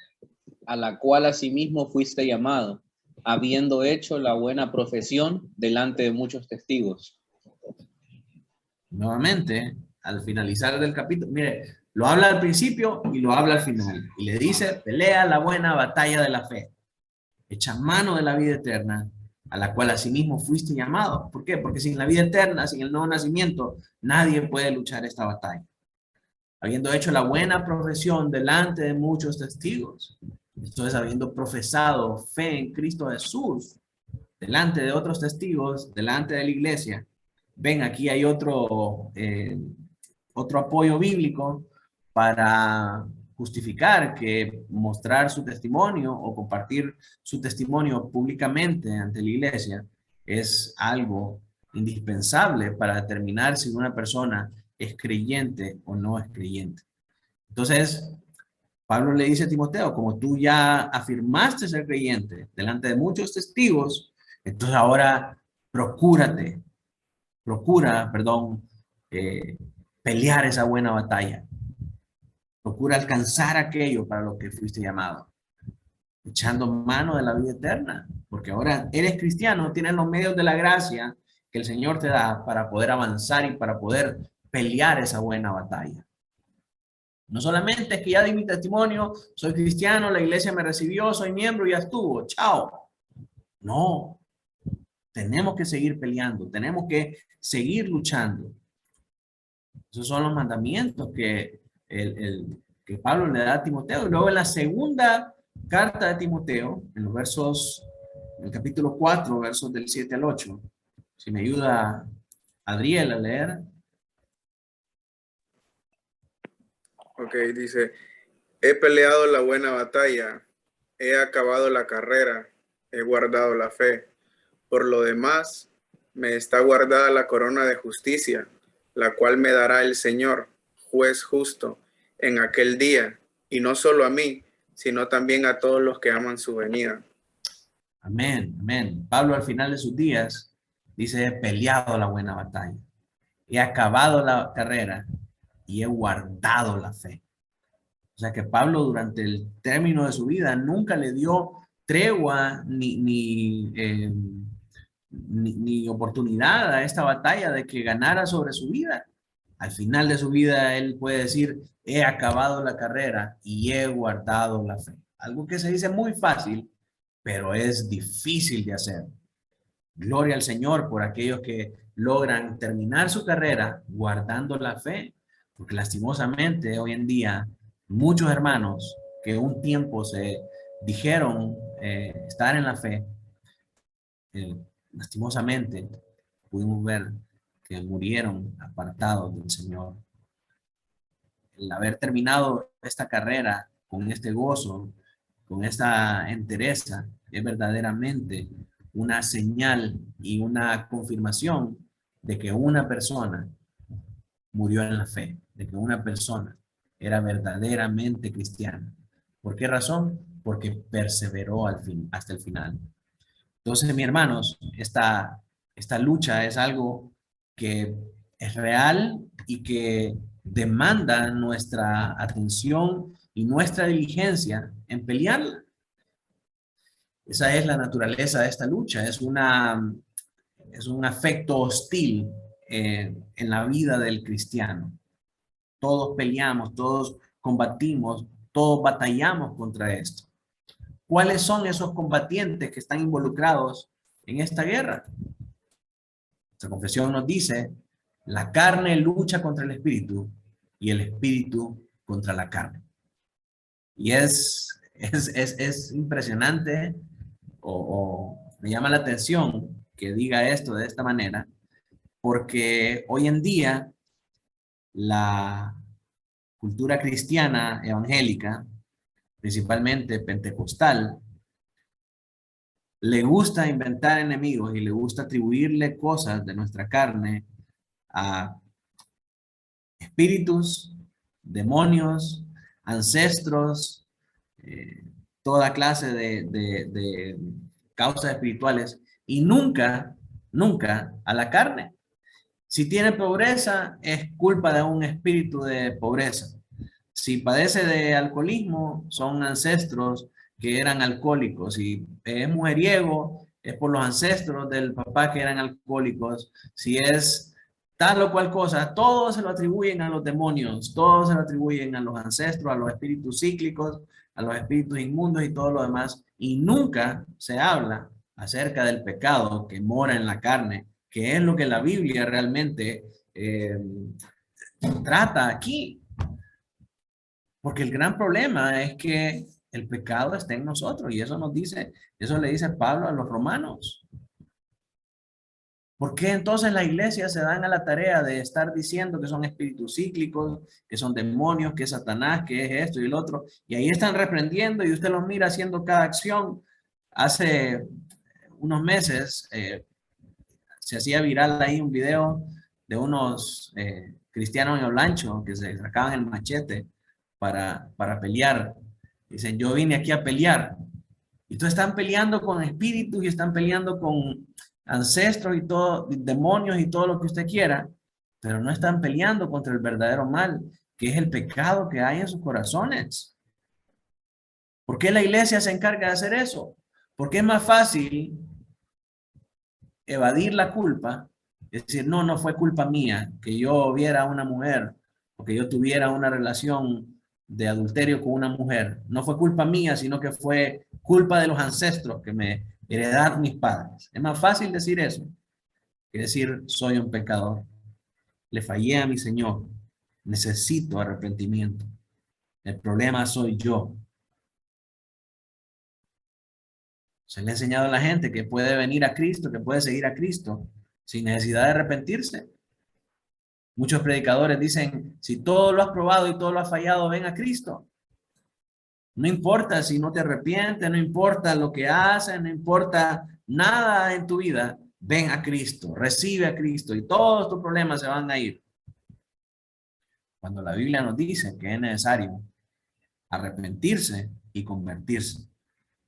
a la cual asimismo fuiste llamado, habiendo hecho la buena profesión delante de muchos testigos. Nuevamente, al finalizar del capítulo, mire, lo habla al principio y lo habla al final. Y le dice, pelea la buena batalla de la fe, echa mano de la vida eterna, a la cual asimismo fuiste llamado. ¿Por qué? Porque sin la vida eterna, sin el nuevo nacimiento, nadie puede luchar esta batalla. Habiendo hecho la buena profesión delante de muchos testigos. Esto es, habiendo profesado fe en Cristo Jesús, delante de otros testigos, delante de la iglesia. Ven, aquí hay otro apoyo bíblico para justificar que mostrar su testimonio o compartir su testimonio públicamente ante la iglesia es algo indispensable para determinar si una persona es creyente o no es creyente. Entonces, Pablo le dice a Timoteo, como tú ya afirmaste ser creyente delante de muchos testigos, entonces ahora procura, pelear esa buena batalla. Procura alcanzar aquello para lo que fuiste llamado. Echando mano de la vida eterna. Porque ahora eres cristiano, tienes los medios de la gracia que el Señor te da para poder avanzar y para poder pelear esa buena batalla. No solamente es que ya di mi testimonio, soy cristiano, la iglesia me recibió, soy miembro y ya estuvo. Chao. No. Tenemos que seguir peleando, tenemos que seguir luchando. Esos son los mandamientos que Pablo le da a Timoteo. Y luego en la segunda carta de Timoteo, en el capítulo 4, versos del 7 al 8, si me ayuda Adriel a leer. Ok, dice, he peleado la buena batalla, he acabado la carrera, he guardado la fe. Por lo demás, me está guardada la corona de justicia, la cual me dará el Señor, juez justo, en aquel día, y no solo a mí, sino también a todos los que aman su venida. Amén, amén. Pablo al final de sus días dice, he peleado la buena batalla, he acabado la carrera y he guardado la fe. O sea que Pablo durante el término de su vida nunca le dio tregua ni oportunidad a esta batalla de que ganara sobre su vida. Al final de su vida él puede decir, he acabado la carrera y he guardado la fe. Algo que se dice muy fácil, pero es difícil de hacer. Gloria al Señor por aquellos que logran terminar su carrera guardando la fe, porque lastimosamente hoy en día muchos hermanos que un tiempo se dijeron estar en la fe, lastimosamente pudimos ver que murieron apartados del Señor. El haber terminado esta carrera con este gozo, con esta entereza, es verdaderamente una señal y una confirmación de que una persona murió en la fe, de que una persona era verdaderamente cristiana. ¿Por qué razón? Porque perseveró hasta el final. Entonces, mis hermanos, esta lucha es algo que es real y que demanda nuestra atención y nuestra diligencia en pelearla. Esa es la naturaleza de esta lucha, es un afecto hostil en la vida del cristiano. Todos peleamos, todos combatimos, todos batallamos contra esto. ¿Cuáles son esos combatientes que están involucrados en esta guerra? Nuestra confesión nos dice, la carne lucha contra el espíritu y el espíritu contra la carne. Y es impresionante o me llama la atención que diga esto de esta manera, porque hoy en día la cultura cristiana evangélica, principalmente pentecostal, le gusta inventar enemigos y le gusta atribuirle cosas de nuestra carne espíritus, demonios, ancestros, toda clase de causas espirituales, y nunca a la carne. Si tiene pobreza, es culpa de un espíritu de pobreza. Si padece de alcoholismo, son ancestros que eran alcohólicos. Si es mujeriego, es por los ancestros del papá que eran alcohólicos. Si es tal o cual cosa, todos se lo atribuyen a los demonios, todos se lo atribuyen a los ancestros, a los espíritus cíclicos, a los espíritus inmundos y todo lo demás. Y nunca se habla acerca del pecado que mora en la carne, que es lo que la Biblia realmente trata aquí. Porque el gran problema es que el pecado está en nosotros, y eso le dice Pablo a los romanos. ¿Por qué entonces la iglesia se dan a la tarea de estar diciendo que son espíritus cíclicos, que son demonios, que es Satanás, que es esto y el otro? Y ahí están reprendiendo y usted los mira haciendo cada acción. Hace unos meses se hacía viral ahí un video de unos cristianos en Olancho que se sacaban el machete para pelear. Dicen, yo vine aquí a pelear. Y entonces están peleando con espíritus y están peleando con ancestros y todo, demonios y todo lo que usted quiera, pero no están peleando contra el verdadero mal, que es el pecado que hay en sus corazones. ¿Por qué la iglesia se encarga de hacer eso? Porque es más fácil evadir la culpa, es decir, no fue culpa mía que yo viera a una mujer o que yo tuviera una relación de adulterio con una mujer. No fue culpa mía, sino que fue culpa de los ancestros que me heredaron mis padres. Es más fácil decir eso que decir soy un pecador. Le fallé a mi Señor. Necesito arrepentimiento. El problema soy yo. Se le ha enseñado a la gente que puede venir a Cristo, que puede seguir a Cristo sin necesidad de arrepentirse. Muchos predicadores dicen, si todo lo has probado y todo lo has fallado, ven a Cristo. No importa si no te arrepientes, no importa lo que haces, no importa nada en tu vida, ven a Cristo, recibe a Cristo y todos tus problemas se van a ir. Cuando la Biblia nos dice que es necesario arrepentirse y convertirse.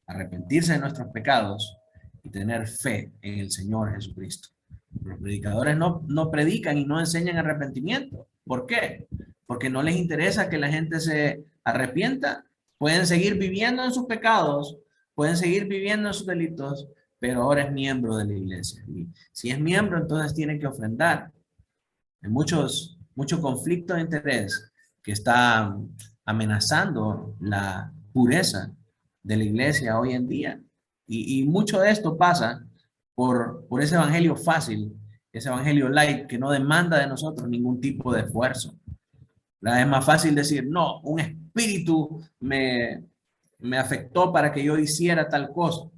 Arrepentirse de nuestros pecados y tener fe en el Señor Jesucristo. Los predicadores no predican y no enseñan arrepentimiento. ¿Por qué? Porque no les interesa que la gente se arrepienta. Pueden seguir viviendo en sus pecados, pueden seguir viviendo en sus delitos, pero ahora es miembro de la iglesia. Y si es miembro, entonces tiene que ofrendar. Hay mucho conflicto de interés que está amenazando la pureza de la iglesia hoy en día. Y mucho de esto pasa por ese evangelio fácil, ese evangelio light que no demanda de nosotros ningún tipo de esfuerzo. Es más fácil decir, no, un espíritu me afectó para que yo hiciera tal cosa.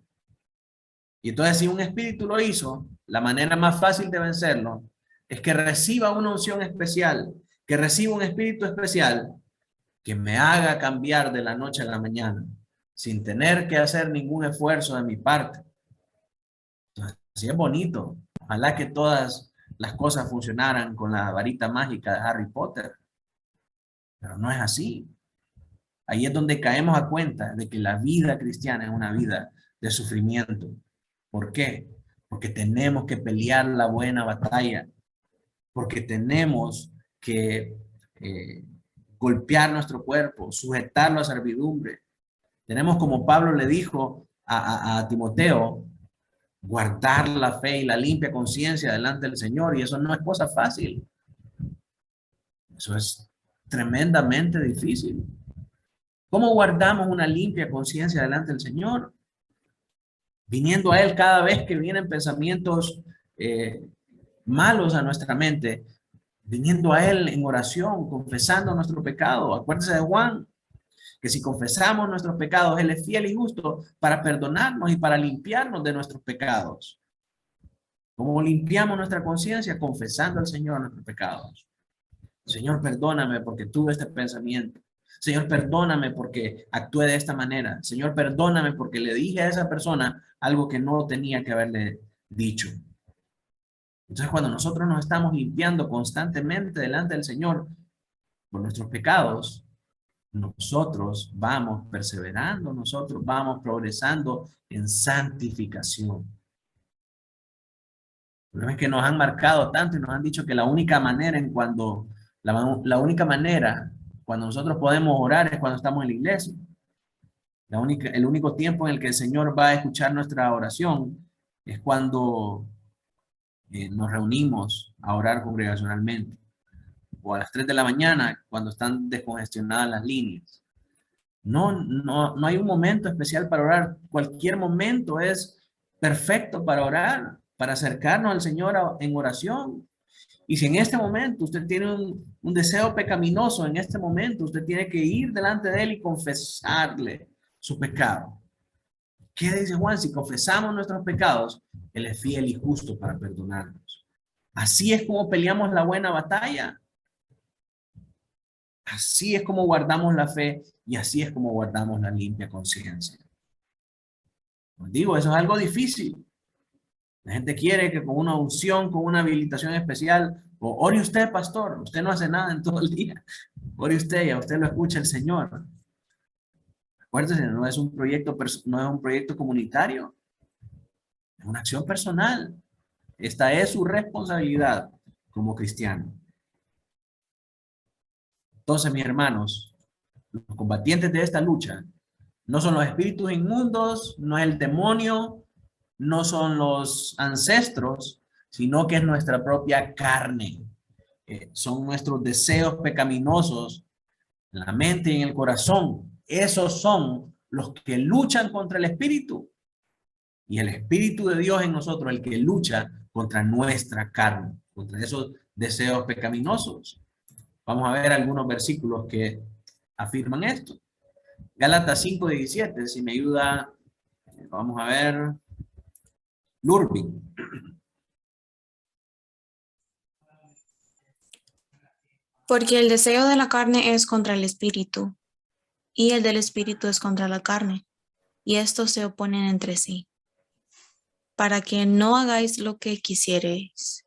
Y entonces si un espíritu lo hizo, la manera más fácil de vencerlo es que reciba una unción especial, que reciba un espíritu especial que me haga cambiar de la noche a la mañana, sin tener que hacer ningún esfuerzo de mi parte. Entonces, sí es bonito. Ojalá que todas las cosas funcionaran con la varita mágica de Harry Potter. Pero no es así. Ahí es donde caemos a cuenta de que la vida cristiana es una vida de sufrimiento. ¿Por qué? Porque tenemos que pelear la buena batalla. Porque tenemos que golpear nuestro cuerpo, sujetarlo a servidumbre. Tenemos, como Pablo le dijo a Timoteo, guardar la fe y la limpia conciencia delante del Señor. Y eso no es cosa fácil. Eso es tremendamente difícil. ¿Cómo guardamos una limpia conciencia delante del Señor? Viniendo a Él cada vez que vienen pensamientos malos a nuestra mente, viniendo a Él en oración, confesando nuestro pecado. Acuérdense de Juan, que si confesamos nuestros pecados, Él es fiel y justo para perdonarnos y para limpiarnos de nuestros pecados. ¿Cómo limpiamos nuestra conciencia? Confesando al Señor nuestros pecados. Señor, perdóname porque tuve este pensamiento. Señor, perdóname porque actué de esta manera. Señor, perdóname porque le dije a esa persona algo que no tenía que haberle dicho. Entonces, cuando nosotros nos estamos limpiando constantemente delante del Señor, por nuestros pecados, nosotros vamos perseverando, nosotros vamos progresando en santificación. El problema es que nos han marcado tanto y nos han dicho que la única manera la única manera cuando nosotros podemos orar es cuando estamos en la iglesia. El único tiempo en el que el Señor va a escuchar nuestra oración es cuando nos reunimos a orar congregacionalmente, o a las 3 de la mañana cuando están descongestionadas las líneas. No hay un momento especial para orar. Cualquier momento es perfecto para orar, para acercarnos al Señor en oración. Y si en este momento usted tiene un deseo pecaminoso, en este momento usted tiene que ir delante de Él y confesarle su pecado. ¿Qué dice Juan? Si confesamos nuestros pecados, Él es fiel y justo para perdonarnos. Así es como peleamos la buena batalla. Así es como guardamos la fe y así es como guardamos la limpia conciencia. Os digo, eso es algo difícil. La gente quiere que con una unción, con una habilitación especial, o ore usted, pastor, usted no hace nada en todo el día. Ore usted y a usted lo escucha el Señor. Acuérdense, no es un proyecto comunitario, es una acción personal. Esta es su responsabilidad como cristiano. Entonces, mis hermanos, los combatientes de esta lucha no son los espíritus inmundos, no es el demonio, no son los ancestros, sino que es nuestra propia carne. Son nuestros deseos pecaminosos en la mente y en el corazón. Esos son los que luchan contra el espíritu. Y el Espíritu de Dios en nosotros, el que lucha contra nuestra carne, contra esos deseos pecaminosos. Vamos a ver algunos versículos que afirman esto. Gálatas 5:17, si me ayuda, vamos a ver. Lurbin. Porque el deseo de la carne es contra el espíritu, y el del espíritu es contra la carne, y estos se oponen entre sí, para que no hagáis lo que quisierais.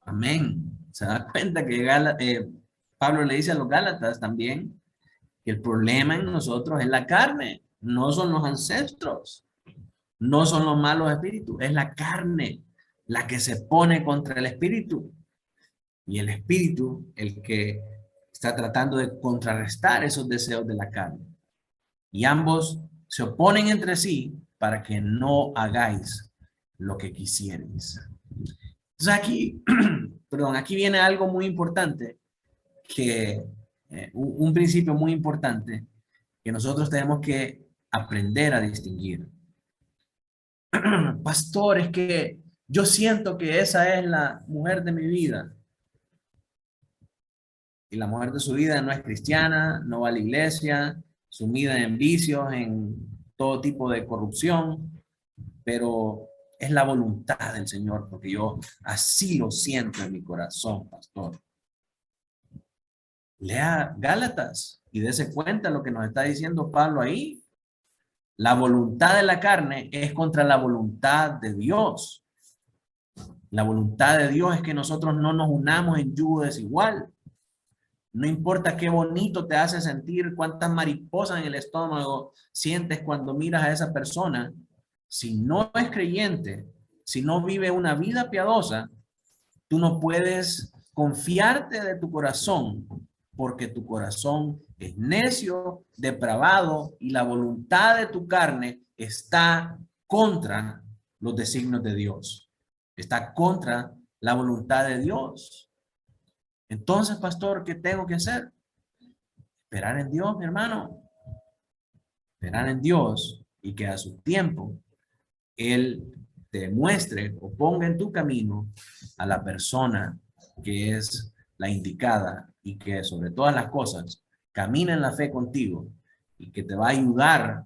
Amén. Se da cuenta que Pablo le dice a los Gálatas también que el problema en nosotros es la carne, no son los ancestros, no son los malos espíritus, es la carne la que se pone contra el espíritu. Y el espíritu, el que está tratando de contrarrestar esos deseos de la carne. Y ambos se oponen entre sí para que no hagáis lo que quisierais. Entonces aquí, aquí viene algo muy importante, un principio muy importante que nosotros tenemos que aprender a distinguir. Pastor, es que yo siento que esa es la mujer de mi vida. Y la mujer de su vida no es cristiana, no va a la iglesia, sumida en vicios, en todo tipo de corrupción, pero es la voluntad del Señor, porque yo así lo siento en mi corazón, pastor. Lea Gálatas y dése cuenta lo que nos está diciendo Pablo ahí. La voluntad de la carne es contra la voluntad de Dios. La voluntad de Dios es que nosotros no nos unamos en yugo desigual. No importa qué bonito te hace sentir, cuántas mariposas en el estómago sientes cuando miras a esa persona. Si no es creyente, si no vive una vida piadosa, tú no puedes confiarte de tu corazón, porque tu corazón es necio, depravado, y la voluntad de tu carne está contra los designios de Dios. Está contra la voluntad de Dios. Entonces, pastor, ¿qué tengo que hacer? Esperar en Dios, mi hermano. Esperar en Dios y que a su tiempo Él te muestre o ponga en tu camino a la persona que es la indicada y que sobre todas las cosas camina en la fe contigo y que te va a ayudar,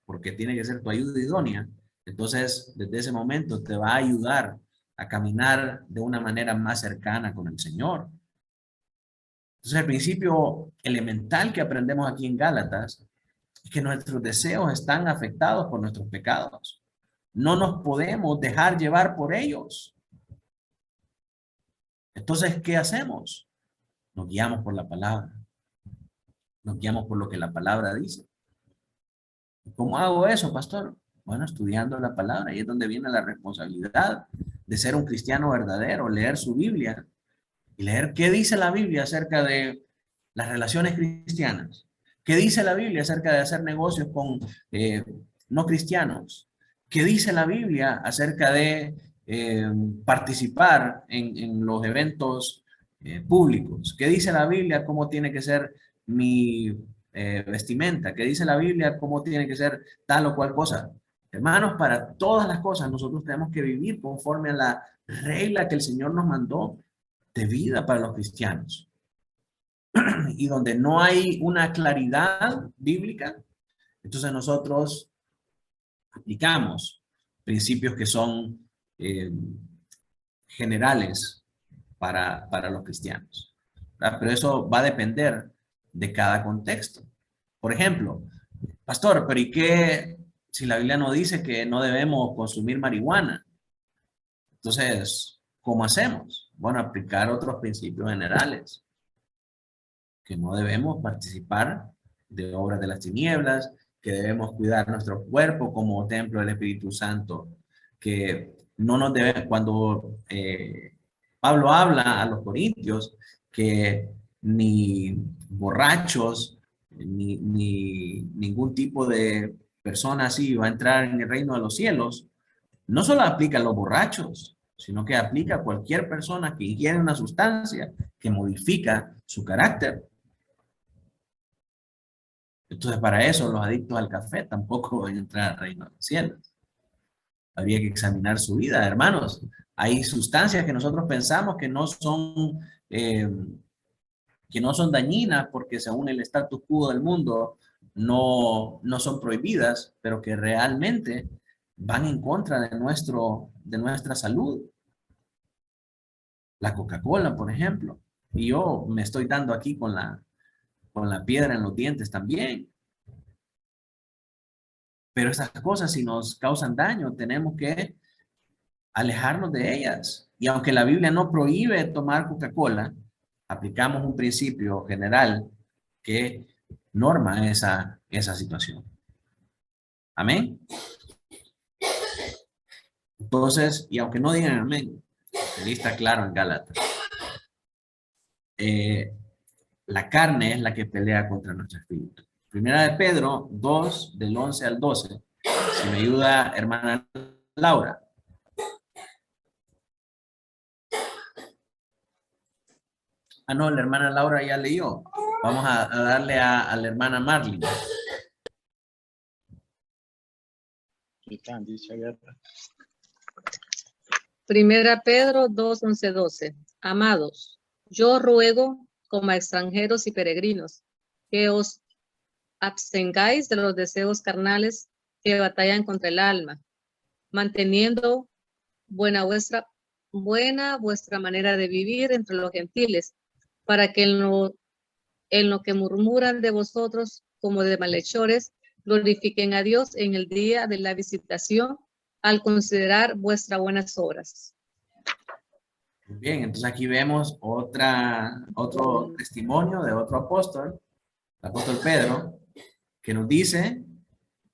porque tiene que ser tu ayuda idónea. Entonces, desde ese momento te va a ayudar a caminar de una manera más cercana con el Señor. Entonces, el principio elemental que aprendemos aquí en Gálatas es que nuestros deseos están afectados por nuestros pecados. No nos podemos dejar llevar por ellos. Entonces, ¿qué hacemos? Nos guiamos por la palabra. Nos guiamos por lo que la palabra dice. ¿Cómo hago eso, pastor? Bueno, estudiando la palabra. Ahí es donde viene la responsabilidad de ser un cristiano verdadero, leer su Biblia y leer qué dice la Biblia acerca de las relaciones cristianas. ¿Qué dice la Biblia acerca de hacer negocios con no cristianos? ¿Qué dice la Biblia acerca de participar en los eventos públicos? ¿Qué dice la Biblia cómo tiene que ser mi vestimenta? ¿Qué dice la Biblia cómo tiene que ser tal o cual cosa? Hermanos, para todas las cosas nosotros tenemos que vivir conforme a la regla que el Señor nos mandó de vida para los cristianos. Y donde no hay una claridad bíblica, entonces nosotros aplicamos principios que son generales para los cristianos, ¿verdad? Pero eso va a depender de cada contexto. Por ejemplo, pastor, pero ¿y qué si la Biblia no dice que no debemos consumir marihuana? Entonces, ¿cómo hacemos? Bueno, aplicar otros principios generales, que no debemos participar de obras de las tinieblas, que debemos cuidar nuestro cuerpo como templo del Espíritu Santo, que no nos debe, cuando Pablo habla a los corintios, que ni borrachos, ni ningún tipo de persona así va a entrar en el reino de los cielos, no solo aplica a los borrachos, sino que aplica a cualquier persona que ingiere una sustancia que modifica su carácter. Entonces, para eso los adictos al café tampoco van a entrar al reino de los cielos. Habría que examinar su vida, hermanos. Hay sustancias que nosotros pensamos que no son dañinas porque según el status quo del mundo no son prohibidas, pero que realmente van en contra de nuestra salud. La Coca-Cola, por ejemplo. Y yo me estoy dando aquí con la piedra en los dientes también. Pero esas cosas, si nos causan daño, tenemos que alejarnos de ellas. Y aunque la Biblia no prohíbe tomar Coca-Cola, aplicamos un principio general que norma esa situación. Amén. Entonces, y aunque no digan amén, ahí está claro en Gálatas. La carne es la que pelea contra nuestro espíritu. Primera de Pedro 2, del 11 al 12. Si me ayuda, hermana Laura. Ah, no, la hermana Laura ya leyó. Vamos a darle a la hermana Marlene. Primera Pedro 2, 11, 12. Amados, yo ruego como a extranjeros y peregrinos que os abstengáis de los deseos carnales que batallan contra el alma, manteniendo buena vuestra manera de vivir entre los gentiles, para que en lo que murmuran de vosotros como de malhechores, glorifiquen a Dios en el día de la visitación al considerar vuestras buenas obras. Bien, entonces aquí vemos otro testimonio de otro apóstol, el apóstol Pedro, que nos dice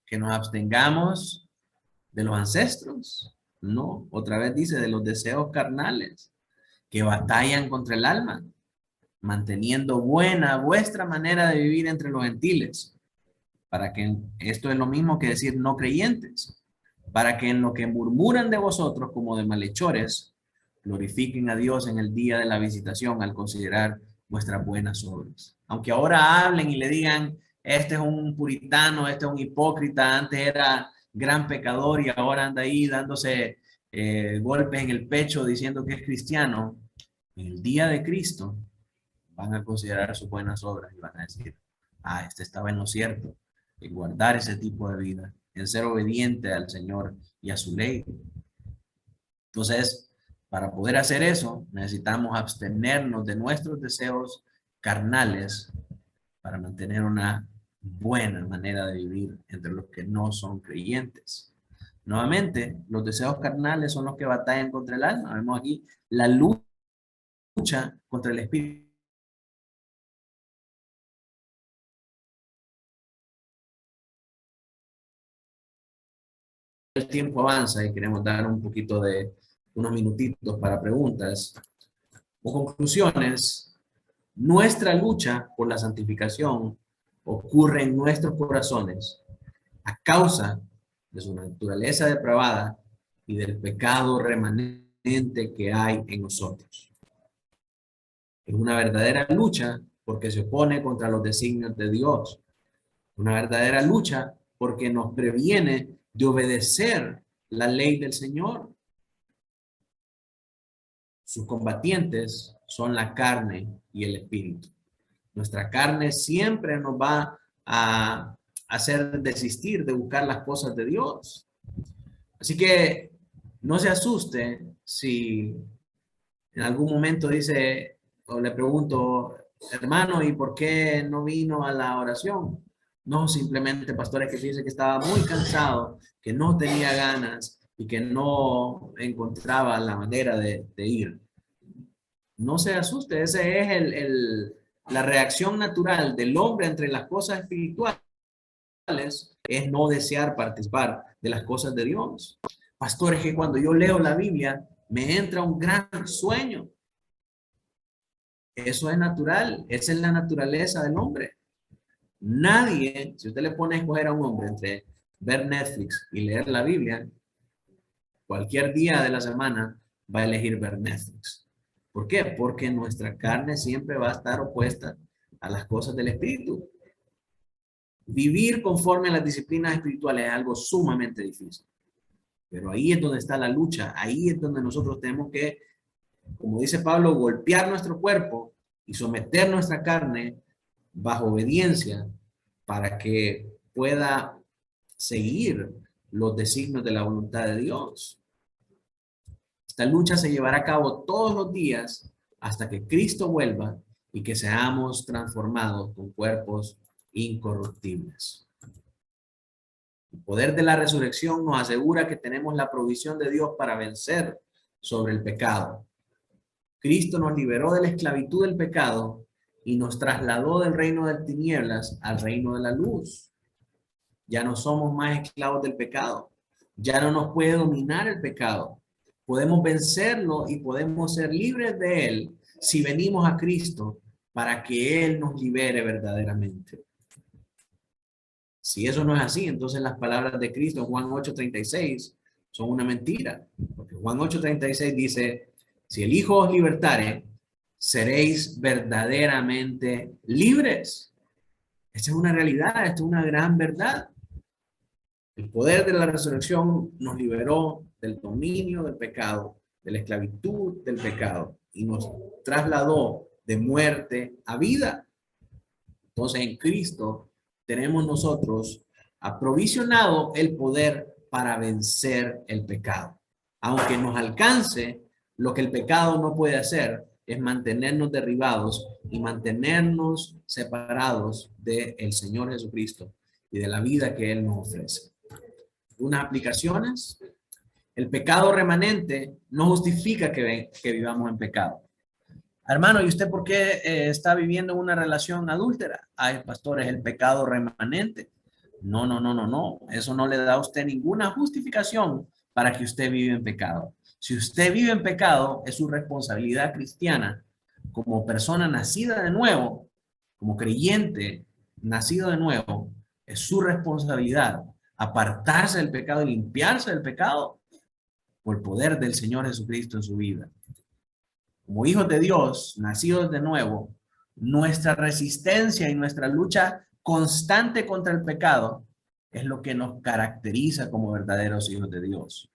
que nos abstengamos de los ancestros. No, otra vez dice de los deseos carnales que batallan contra el alma, manteniendo buena vuestra manera de vivir entre los gentiles, para que esto es lo mismo que decir no creyentes, para que en lo que murmuran de vosotros como de malhechores, glorifiquen a Dios en el día de la visitación al considerar vuestras buenas obras. Aunque ahora hablen y le digan, este es un puritano, este es un hipócrita, antes era gran pecador y ahora anda ahí dándose golpes en el pecho diciendo que es cristiano, en el día de Cristo van a considerar sus buenas obras y van a decir, este estaba en lo cierto, en guardar ese tipo de vida, en ser obediente al Señor y a su ley. Entonces, para poder hacer eso, necesitamos abstenernos de nuestros deseos carnales para mantener una buena manera de vivir entre los que no son creyentes. Nuevamente, los deseos carnales son los que batallan contra el alma. Vemos aquí la lucha contra el espíritu el tiempo avanza y queremos dar un poquito de unos minutitos para preguntas o conclusiones, nuestra lucha por la santificación ocurre en nuestros corazones a causa de su naturaleza depravada y del pecado remanente que hay en nosotros. Es una verdadera lucha porque se opone contra los designios de Dios. Una verdadera lucha porque nos previene de obedecer la ley del Señor. Sus combatientes son la carne y el espíritu. Nuestra carne siempre nos va a hacer desistir de buscar las cosas de Dios. Así que no se asuste si en algún momento dice o le pregunto, hermano, ¿y por qué no vino a la oración? No, simplemente, pastores, que dice que estaba muy cansado, que no tenía ganas y que no encontraba la manera de ir. No se asuste, ese es la reacción natural del hombre entre las cosas espirituales, es no desear participar de las cosas de Dios. Pastores, que cuando yo leo la Biblia me entra un gran sueño. Eso es natural, esa es la naturaleza del hombre. Nadie, si usted le pone a escoger a un hombre entre ver Netflix y leer la Biblia, cualquier día de la semana va a elegir ver Netflix. ¿Por qué? Porque nuestra carne siempre va a estar opuesta a las cosas del espíritu. Vivir conforme a las disciplinas espirituales es algo sumamente difícil. Pero ahí es donde está la lucha, ahí es donde nosotros tenemos que, como dice Pablo, golpear nuestro cuerpo y someter nuestra carne bajo obediencia para que pueda seguir los designios de la voluntad de Dios. Esta lucha se llevará a cabo todos los días hasta que Cristo vuelva y que seamos transformados con cuerpos incorruptibles. El poder de la resurrección nos asegura que tenemos la provisión de Dios para vencer sobre el pecado. Cristo nos liberó de la esclavitud del pecado y nos trasladó del reino de tinieblas al reino de la luz. Ya no somos más esclavos del pecado. Ya no nos puede dominar el pecado. Podemos vencerlo y podemos ser libres de él si venimos a Cristo para que él nos libere verdaderamente. Si eso no es así, entonces las palabras de Cristo en Juan 8:36 son una mentira. Porque Juan 8:36 dice, si el Hijo os libertare, seréis verdaderamente libres. Esta es una realidad, esta es una gran verdad. El poder de la resurrección nos liberó del dominio del pecado, de la esclavitud del pecado y nos trasladó de muerte a vida. Entonces en Cristo tenemos nosotros aprovisionado el poder para vencer el pecado. Aunque nos alcance, lo que el pecado no puede hacer es mantenernos derribados y mantenernos separados del Señor Jesucristo y de la vida que Él nos ofrece. Unas aplicaciones. El pecado remanente no justifica que vivamos en pecado. Hermano, ¿y usted por qué está viviendo una relación adúltera? Ay, pastores, el pecado remanente. No. Eso no le da a usted ninguna justificación para que usted viva en pecado. Si usted vive en pecado, es su responsabilidad cristiana como persona nacida de nuevo, como creyente nacido de nuevo, es su responsabilidad apartarse del pecado y limpiarse del pecado por el poder del Señor Jesucristo en su vida. Como hijos de Dios, nacidos de nuevo, nuestra resistencia y nuestra lucha constante contra el pecado es lo que nos caracteriza como verdaderos hijos de Dios.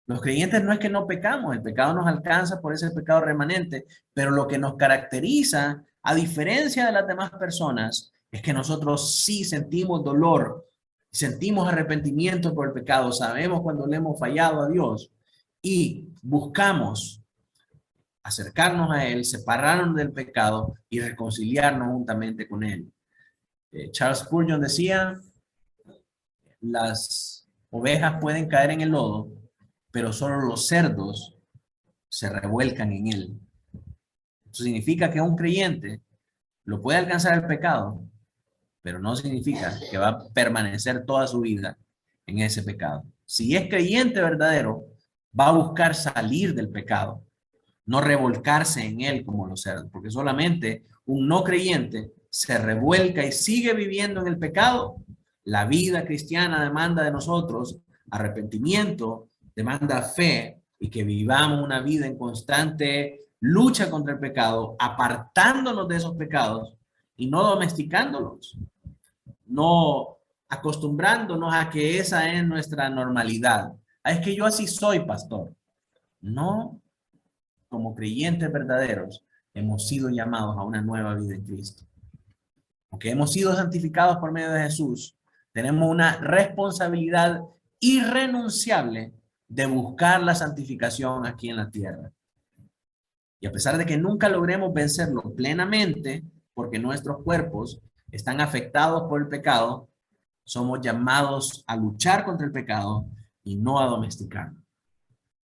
Los creyentes no es que no pecamos, el pecado nos alcanza por ese pecado remanente, pero lo que nos caracteriza, a diferencia de las demás personas, es que nosotros sí sentimos dolor, sentimos arrepentimiento por el pecado, sabemos cuando le hemos fallado a Dios y buscamos acercarnos a Él, separarnos del pecado y reconciliarnos juntamente con Él. Charles Spurgeon decía, las ovejas pueden caer en el lodo, pero solo los cerdos se revuelcan en él. Eso significa que un creyente lo puede alcanzar el pecado, pero no significa que va a permanecer toda su vida en ese pecado. Si es creyente verdadero, va a buscar salir del pecado, no revolcarse en él como los cerdos, porque solamente un no creyente se revuelca y sigue viviendo en el pecado. La vida cristiana demanda de nosotros arrepentimiento, demanda fe y que vivamos una vida en constante lucha contra el pecado, apartándonos de esos pecados y no domesticándolos, no acostumbrándonos a que esa es nuestra normalidad. Es que yo así soy, pastor. No, como creyentes verdaderos, hemos sido llamados a una nueva vida en Cristo. Aunque hemos sido santificados por medio de Jesús, tenemos una responsabilidad irrenunciable de buscar la santificación aquí en la tierra. Y a pesar de que nunca logremos vencerlo plenamente, porque nuestros cuerpos están afectados por el pecado, somos llamados a luchar contra el pecado y no a domesticarlo.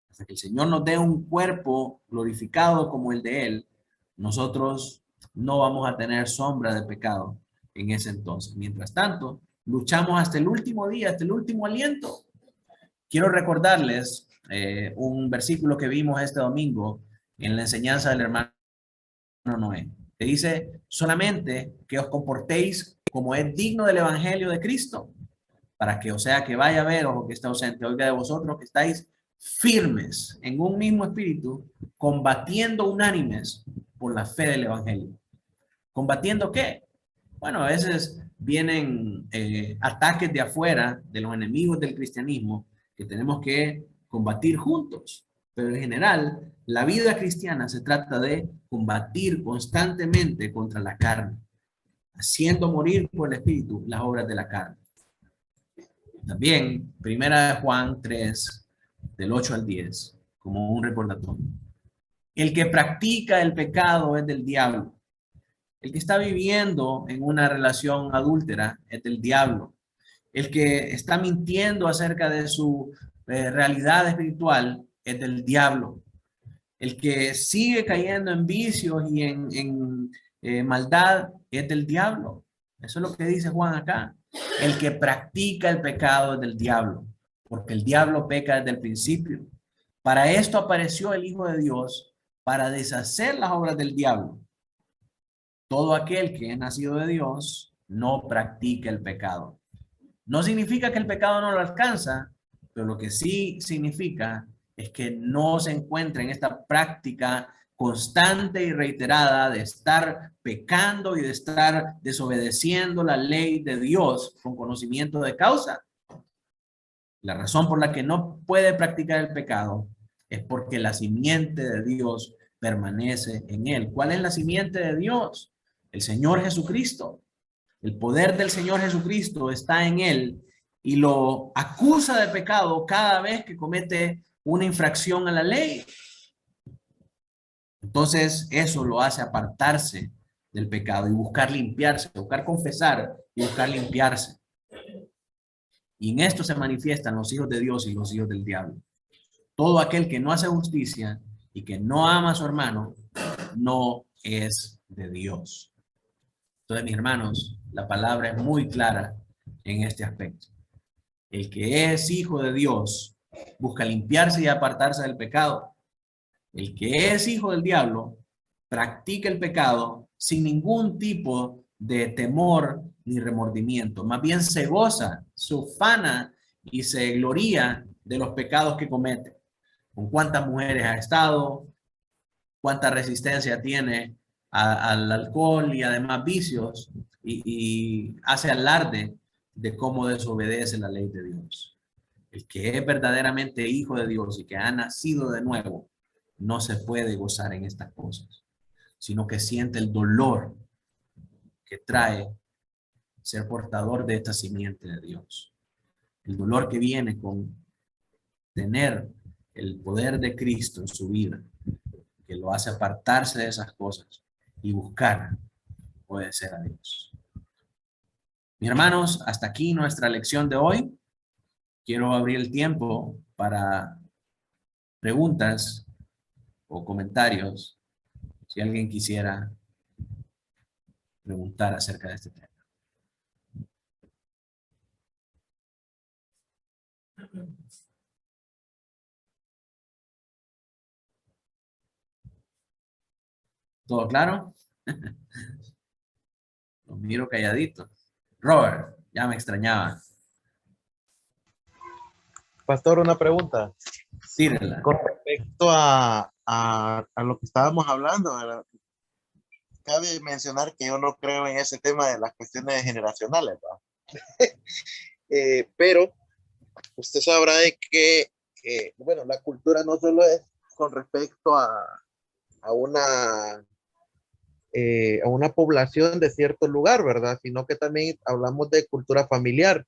Hasta que el Señor nos dé un cuerpo glorificado como el de Él, nosotros no vamos a tener sombra de pecado en ese entonces. Mientras tanto, luchamos hasta el último día, hasta el último aliento. Quiero recordarles un versículo que vimos este domingo en la enseñanza del hermano Noé, que dice: solamente que os comportéis como es digno del evangelio de Cristo, para que, o sea, que vaya a ver o que está ausente, oiga de vosotros que estáis firmes en un mismo espíritu, combatiendo unánimes por la fe del evangelio. ¿Combatiendo qué? Bueno, a veces vienen ataques de afuera, de los enemigos del cristianismo, que tenemos que combatir juntos. Pero en general, la vida cristiana se trata de combatir constantemente contra la carne, haciendo morir por el espíritu las obras de la carne. También, 1 Juan 3, del 8 al 10, como un recordatorio. El que practica el pecado es del diablo. El que está viviendo en una relación adúltera es del diablo. El que está mintiendo acerca de su realidad espiritual es del diablo. El que sigue cayendo en vicios y en maldad es del diablo. Eso es lo que dice Juan acá. El que practica el pecado es del diablo, porque el diablo peca desde el principio. Para esto apareció el Hijo de Dios, para deshacer las obras del diablo. Todo aquel que es nacido de Dios no practica el pecado. No significa que el pecado no lo alcanza, pero lo que sí significa es que no se encuentra en esta práctica constante y reiterada de estar pecando y de estar desobedeciendo la ley de Dios con conocimiento de causa. La razón por la que no puede practicar el pecado es porque la simiente de Dios permanece en él. ¿Cuál es la simiente de Dios? El Señor Jesucristo. El poder del Señor Jesucristo está en él y lo acusa de pecado cada vez que comete una infracción a la ley. Entonces eso lo hace apartarse del pecado y buscar limpiarse, buscar confesar y buscar limpiarse. Y en esto se manifiestan los hijos de Dios y los hijos del diablo. Todo aquel que no hace justicia y que no ama a su hermano no es de Dios. Entonces, mis hermanos, la palabra es muy clara en este aspecto. El que es hijo de Dios busca limpiarse y apartarse del pecado. El que es hijo del diablo practica el pecado sin ningún tipo de temor ni remordimiento. Más bien se goza, se ufana y se gloría de los pecados que comete. Con cuántas mujeres ha estado, cuánta resistencia tiene al alcohol y además vicios, y hace alarde de cómo desobedece la ley de Dios. El que es verdaderamente hijo de Dios y que ha nacido de nuevo, no se puede gozar en estas cosas, sino que siente el dolor que trae ser portador de esta simiente de Dios. El dolor que viene con tener el poder de Cristo en su vida, que lo hace apartarse de esas cosas y buscar obedecer a Dios. Mis hermanos, hasta aquí nuestra lección de hoy. Quiero abrir el tiempo para preguntas o comentarios, si alguien quisiera preguntar acerca de este tema. ¿Todo claro? Los miro calladito. Robert, ya me extrañaba. Pastor, una pregunta. Tírela. Con respecto a lo que estábamos hablando, ¿verdad? Cabe mencionar que yo no creo en ese tema de las cuestiones generacionales, ¿verdad? Pero usted sabrá de que, bueno, la cultura no solo es con respecto a una población de cierto lugar, ¿verdad? Sino que también hablamos de cultura familiar.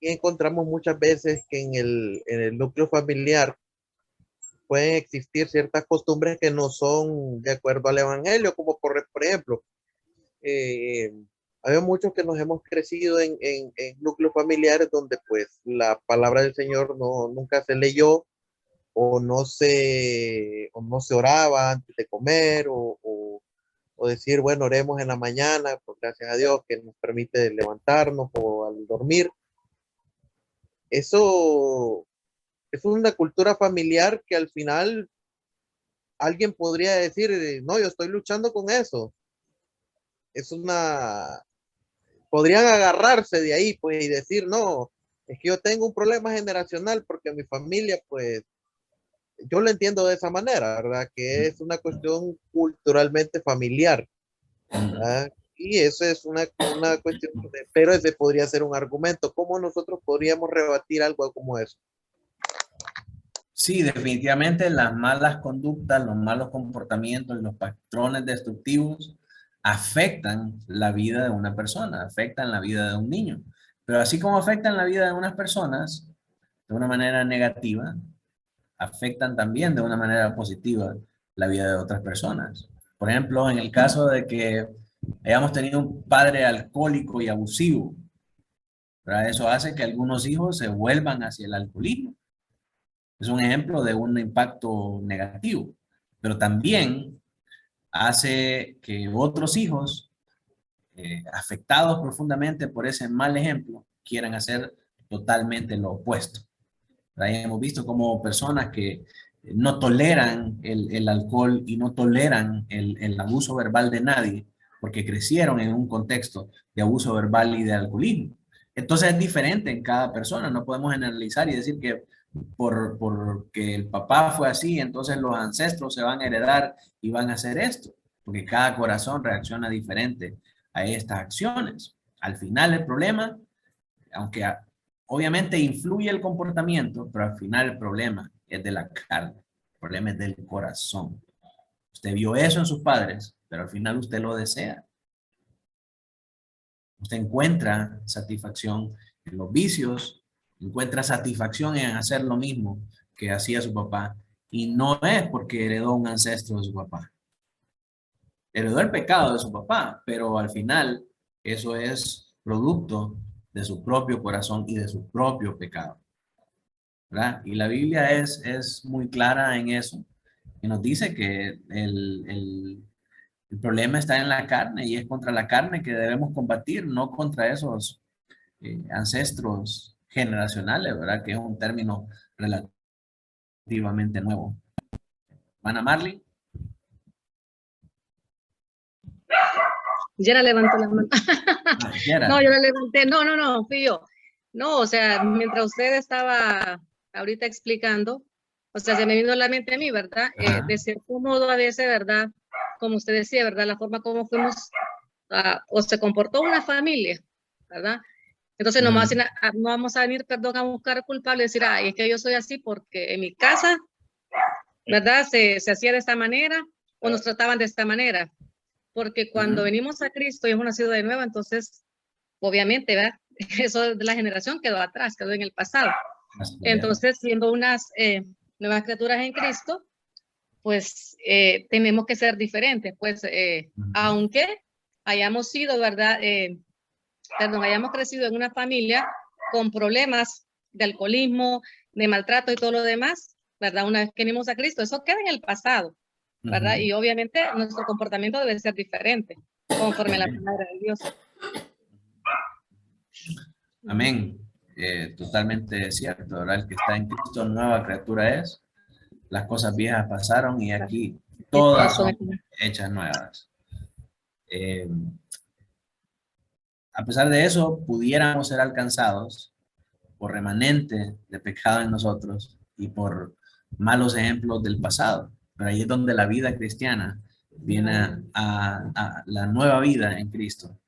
Y encontramos muchas veces que en el núcleo familiar pueden existir ciertas costumbres que no son de acuerdo al evangelio, como por ejemplo, hay muchos que nos hemos crecido en núcleos familiares donde pues la palabra del Señor nunca se leyó o no se oraba antes de comer o decir, bueno, oremos en la mañana, pues gracias a Dios que nos permite levantarnos o al dormir. Eso es una cultura familiar que al final alguien podría decir, no, yo estoy luchando con eso. Podrían agarrarse de ahí, pues, y decir, no, es que yo tengo un problema generacional porque mi familia, pues, yo lo entiendo de esa manera, ¿verdad? Que es una cuestión culturalmente familiar, ¿verdad? Y eso es una cuestión, pero ese podría ser un argumento. ¿Cómo nosotros podríamos rebatir algo como eso? Sí, definitivamente las malas conductas, los malos comportamientos, los patrones destructivos afectan la vida de una persona, afectan la vida de un niño. Pero así como afectan la vida de unas personas de una manera negativa, afectan también de una manera positiva la vida de otras personas. Por ejemplo, en el caso de que hayamos tenido un padre alcohólico y abusivo, ¿verdad? Eso hace que algunos hijos se vuelvan hacia el alcoholismo. Es un ejemplo de un impacto negativo, pero también hace que otros hijos afectados profundamente por ese mal ejemplo quieran hacer totalmente lo opuesto. Ahí hemos visto como personas que no toleran el alcohol y no toleran el abuso verbal de nadie porque crecieron en un contexto de abuso verbal y de alcoholismo. Entonces es diferente en cada persona, no podemos generalizar y decir que porque el papá fue así, entonces los ancestros se van a heredar y van a hacer esto, porque cada corazón reacciona diferente a estas acciones. Al final el problema, aunque obviamente influye el comportamiento, pero al final el problema es de la carne, el problema es del corazón. Usted vio eso en sus padres, pero al final usted lo desea. Usted encuentra satisfacción en los vicios, encuentra satisfacción en hacer lo mismo que hacía su papá, y no es porque heredó un ancestro de su papá. Heredó el pecado de su papá, pero al final eso es producto de su propio corazón y de su propio pecado, ¿verdad? Y la Biblia es muy clara en eso, y nos dice que el problema está en la carne, y es contra la carne que debemos combatir, no contra esos ancestros generacionales, ¿verdad? Que es un término relativamente nuevo. Ana Marley. Ya la levantó la mano. No, yo la levanté. No, fui yo. No, o sea, mientras usted estaba ahorita explicando, o sea, se me vino a la mente a mí, ¿verdad? De cierto modo a veces, ¿verdad? Como usted decía, ¿verdad? La forma como fuimos, o se comportó una familia, ¿verdad? Entonces no vamos a venir, perdón, a buscar culpable y decir, ay, es que yo soy así porque en mi casa, ¿verdad? Se hacía de esta manera o nos trataban de esta manera. Porque cuando venimos a Cristo y hemos nacido de nuevo, entonces, obviamente, ¿verdad? Eso de la generación quedó atrás, quedó en el pasado. Entonces, siendo unas nuevas criaturas en Cristo, pues tenemos que ser diferentes, pues aunque hayamos sido, ¿verdad? Hayamos crecido en una familia con problemas de alcoholismo, de maltrato y todo lo demás, ¿verdad? Una vez que venimos a Cristo, eso queda en el pasado, ¿verdad? Y obviamente nuestro comportamiento debe ser diferente, conforme a la palabra de Dios. Amén. totalmente cierto, ¿verdad? El que está en Cristo, nueva criatura es. Las cosas viejas pasaron y aquí todas son hechas nuevas. A pesar de eso, pudiéramos ser alcanzados por remanente de pecado en nosotros y por malos ejemplos del pasado. Pero ahí es donde la vida cristiana viene a la nueva vida en Cristo,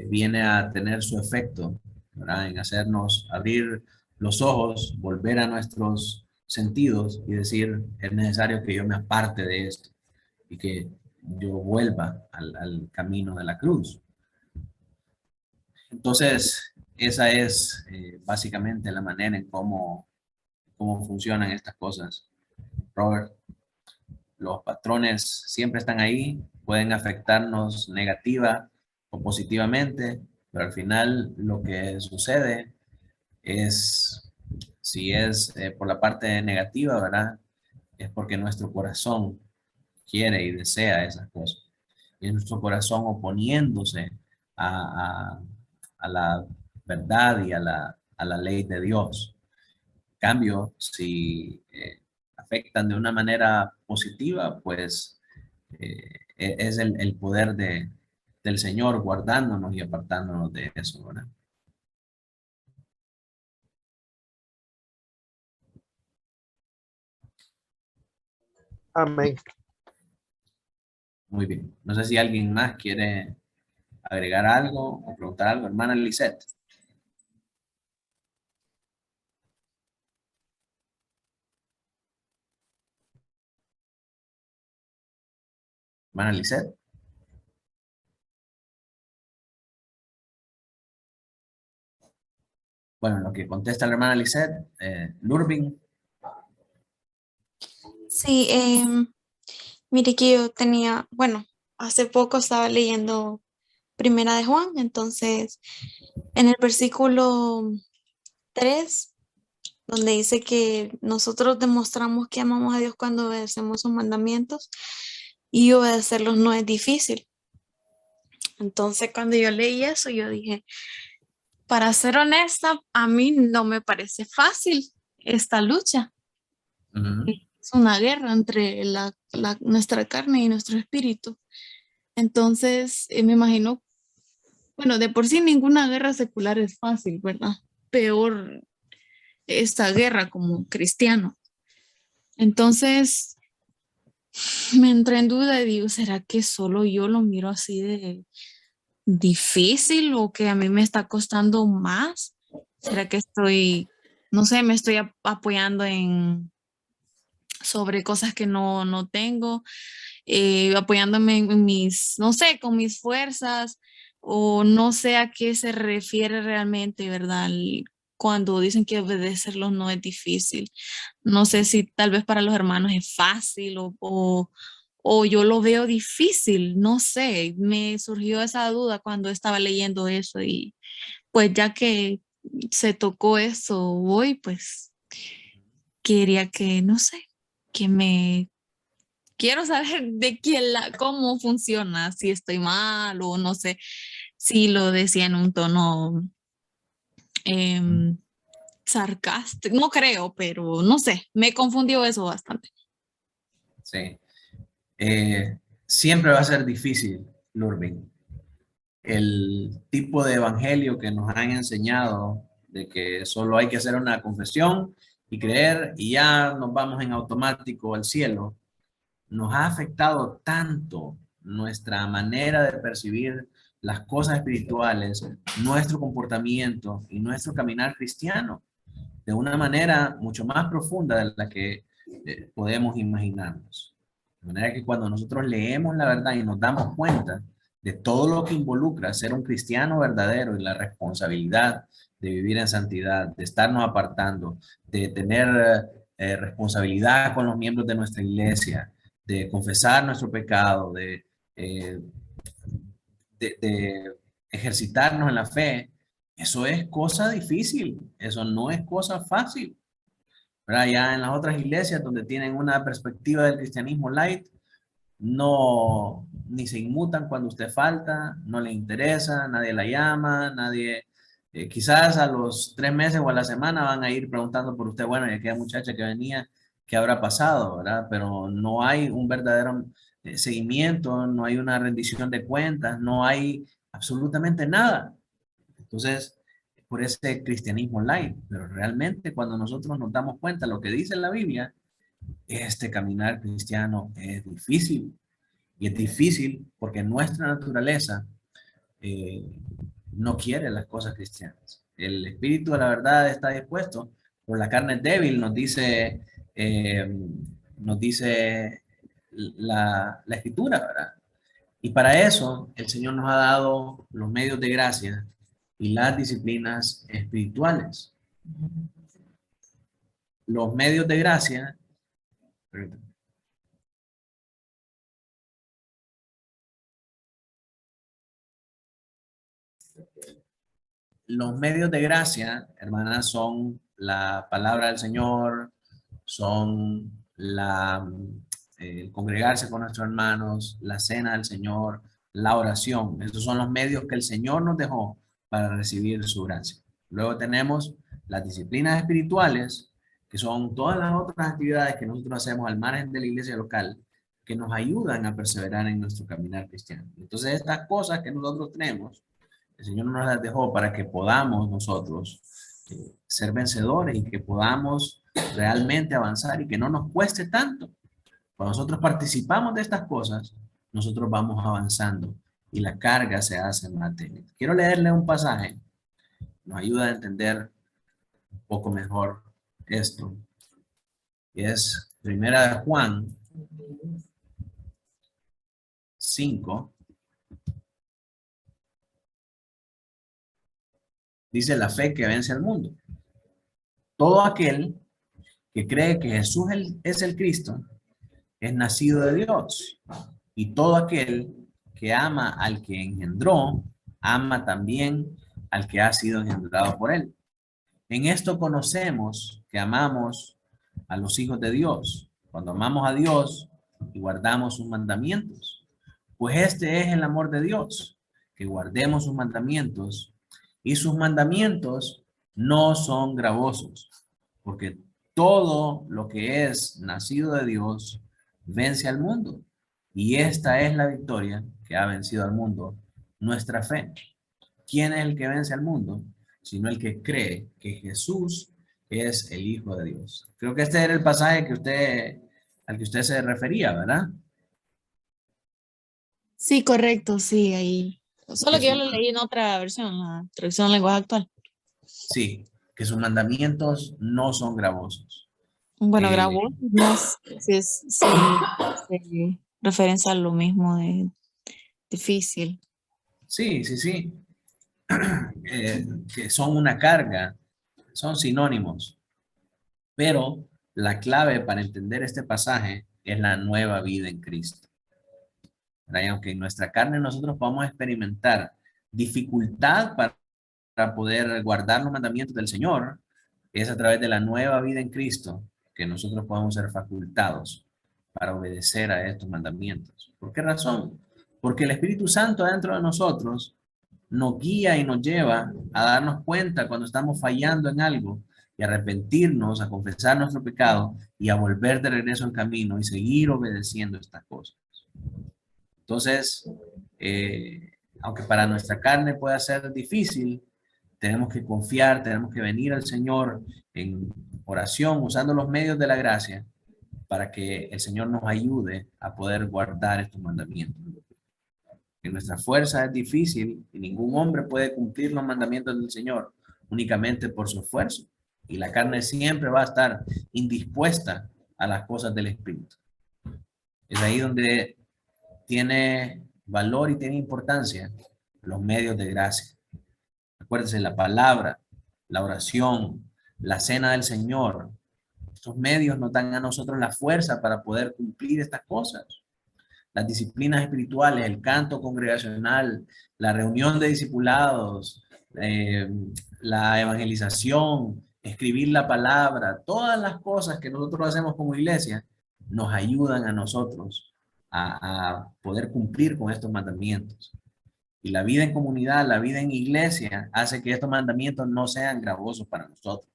viene a tener su efecto, ¿verdad? En hacernos abrir los ojos, volver a nuestros sentidos y decir, es necesario que yo me aparte de esto y que yo vuelva al camino de la cruz. Entonces, esa es básicamente la manera en cómo funcionan estas cosas. Robert, los patrones siempre están ahí, pueden afectarnos negativa o positivamente, pero al final lo que sucede es, si es por la parte negativa, ¿verdad? Es porque nuestro corazón quiere y desea esas cosas. Y es nuestro corazón oponiéndose a la verdad y a la ley de Dios. En cambio, si afectan de una manera positiva, pues es el poder del Señor guardándonos y apartándonos de eso, ¿verdad? Amén. Muy bien. No sé si alguien más quiere agregar algo o preguntar algo. Hermana Lisette. Hermana Lisette. Bueno, lo que contesta la hermana Lisette, Lurbin. Sí, mire que yo tenía, bueno, hace poco estaba leyendo Primera de Juan, entonces en el versículo 3, donde dice que nosotros demostramos que amamos a Dios cuando obedecemos sus mandamientos y obedecerlos no es difícil. Entonces cuando yo leí eso, yo dije, para ser honesta, a mí no me parece fácil esta lucha. Es una guerra entre nuestra carne y nuestro espíritu. Entonces, me imagino, bueno, de por sí ninguna guerra secular es fácil, ¿verdad? Peor esta guerra como cristiano. Entonces, me entré en duda y digo, ¿será que solo yo lo miro así de difícil o que a mí me está costando más? ¿Será que estoy, no sé, me estoy apoyando sobre cosas que no tengo, apoyándome en mis, no sé, con mis fuerzas, o no sé a qué se refiere realmente, ¿verdad? Cuando dicen que obedecerlos no es difícil. No sé si tal vez para los hermanos es fácil o yo lo veo difícil, no sé, me surgió esa duda cuando estaba leyendo eso y pues ya que se tocó eso hoy, pues quería que, no sé, quiero saber de cómo funciona, si estoy mal o no sé, si lo decía en un tono sarcástico, no creo, pero no sé, me confundió eso bastante. Sí. Siempre va a ser difícil, Lurbin. El tipo de evangelio que nos han enseñado de que solo hay que hacer una confesión y creer y ya nos vamos en automático al cielo, nos ha afectado tanto nuestra manera de percibir las cosas espirituales, nuestro comportamiento y nuestro caminar cristiano de una manera mucho más profunda de la que podemos imaginarnos. De manera que cuando nosotros leemos la verdad y nos damos cuenta de todo lo que involucra ser un cristiano verdadero y la responsabilidad de vivir en santidad, de estarnos apartando, de tener responsabilidad con los miembros de nuestra iglesia, de confesar nuestro pecado, de ejercitarnos en la fe, eso es cosa difícil, eso no es cosa fácil. ¿Verdad? Ya en las otras iglesias donde tienen una perspectiva del cristianismo light, no, ni se inmutan cuando usted falta, no le interesa, nadie la llama, nadie Quizás a los 3 meses o a la semana van a ir preguntando por usted, bueno, y aquella muchacha que venía, ¿qué habrá pasado, verdad? Pero no hay un verdadero seguimiento, no hay una rendición de cuentas, no hay absolutamente nada. Entonces, por ese cristianismo online, pero realmente cuando nosotros nos damos cuenta de lo que dice la Biblia, este caminar cristiano es difícil. Y es difícil porque nuestra naturaleza no quiere las cosas cristianas. El espíritu de la verdad está dispuesto, pero la carne es débil, nos dice la escritura, ¿verdad? Y para eso el Señor nos ha dado los medios de gracia y las disciplinas espirituales. Los medios de gracia, los medios de gracia, hermanas, son la palabra del Señor, son el congregarse con nuestros hermanos, la cena del Señor, la oración. Esos son los medios que el Señor nos dejó para recibir su gracia. Luego tenemos las disciplinas espirituales, que son todas las otras actividades que nosotros hacemos al margen de la iglesia local, que nos ayudan a perseverar en nuestro caminar cristiano. Entonces, estas cosas que nosotros tenemos, el Señor nos las dejó para que podamos nosotros ser vencedores y que podamos realmente avanzar y que no nos cueste tanto. Cuando nosotros participamos de estas cosas, nosotros vamos avanzando y la carga se hace más débil. Quiero leerle un pasaje, nos ayuda a entender un poco mejor esto. Y es 1 Juan 5. Dice la fe que vence al mundo. Todo aquel que cree que Jesús es el Cristo es nacido de Dios. Y todo aquel que ama al que engendró, ama también al que ha sido engendrado por él. En esto conocemos que amamos a los hijos de Dios, cuando amamos a Dios y guardamos sus mandamientos. Pues este es el amor de Dios, que guardemos sus mandamientos, y sus mandamientos no son gravosos, porque todo lo que es nacido de Dios vence al mundo. Y esta es la victoria que ha vencido al mundo, nuestra fe. ¿Quién es el que vence al mundo? Sino el que cree que Jesús es el Hijo de Dios. Creo que este era el pasaje al que usted se refería, ¿verdad? Sí, correcto, sí, ahí. Solo que yo lo leí en otra versión, la traducción lenguaje actual. Sí, que sus mandamientos no son gravosos. Bueno, gravosos no sí, referencia a lo mismo de difícil. Sí. Que son una carga, son sinónimos. Pero la clave para entender este pasaje es la nueva vida en Cristo. Y aunque en nuestra carne nosotros podamos experimentar dificultad para poder guardar los mandamientos del Señor, es a través de la nueva vida en Cristo que nosotros podemos ser facultados para obedecer a estos mandamientos. ¿Por qué razón? Porque el Espíritu Santo dentro de nosotros nos guía y nos lleva a darnos cuenta cuando estamos fallando en algo y arrepentirnos, a confesar nuestro pecado y a volver de regreso al camino y seguir obedeciendo estas cosas. Entonces, aunque para nuestra carne pueda ser difícil, tenemos que confiar, tenemos que venir al Señor en oración, usando los medios de la gracia, para que el Señor nos ayude a poder guardar estos mandamientos. En nuestra fuerza es difícil y ningún hombre puede cumplir los mandamientos del Señor únicamente por su esfuerzo. Y la carne siempre va a estar indispuesta a las cosas del Espíritu. Es ahí donde tiene valor y tiene importancia los medios de gracia. Acuérdense, la palabra, la oración, la cena del Señor. Estos medios nos dan a nosotros la fuerza para poder cumplir estas cosas. Las disciplinas espirituales, el canto congregacional, la reunión de discipulados, la evangelización, escribir la palabra, todas las cosas que nosotros hacemos como iglesia nos ayudan a nosotros a poder cumplir con estos mandamientos. Y la vida en comunidad, la vida en iglesia, hace que estos mandamientos no sean gravosos para nosotros.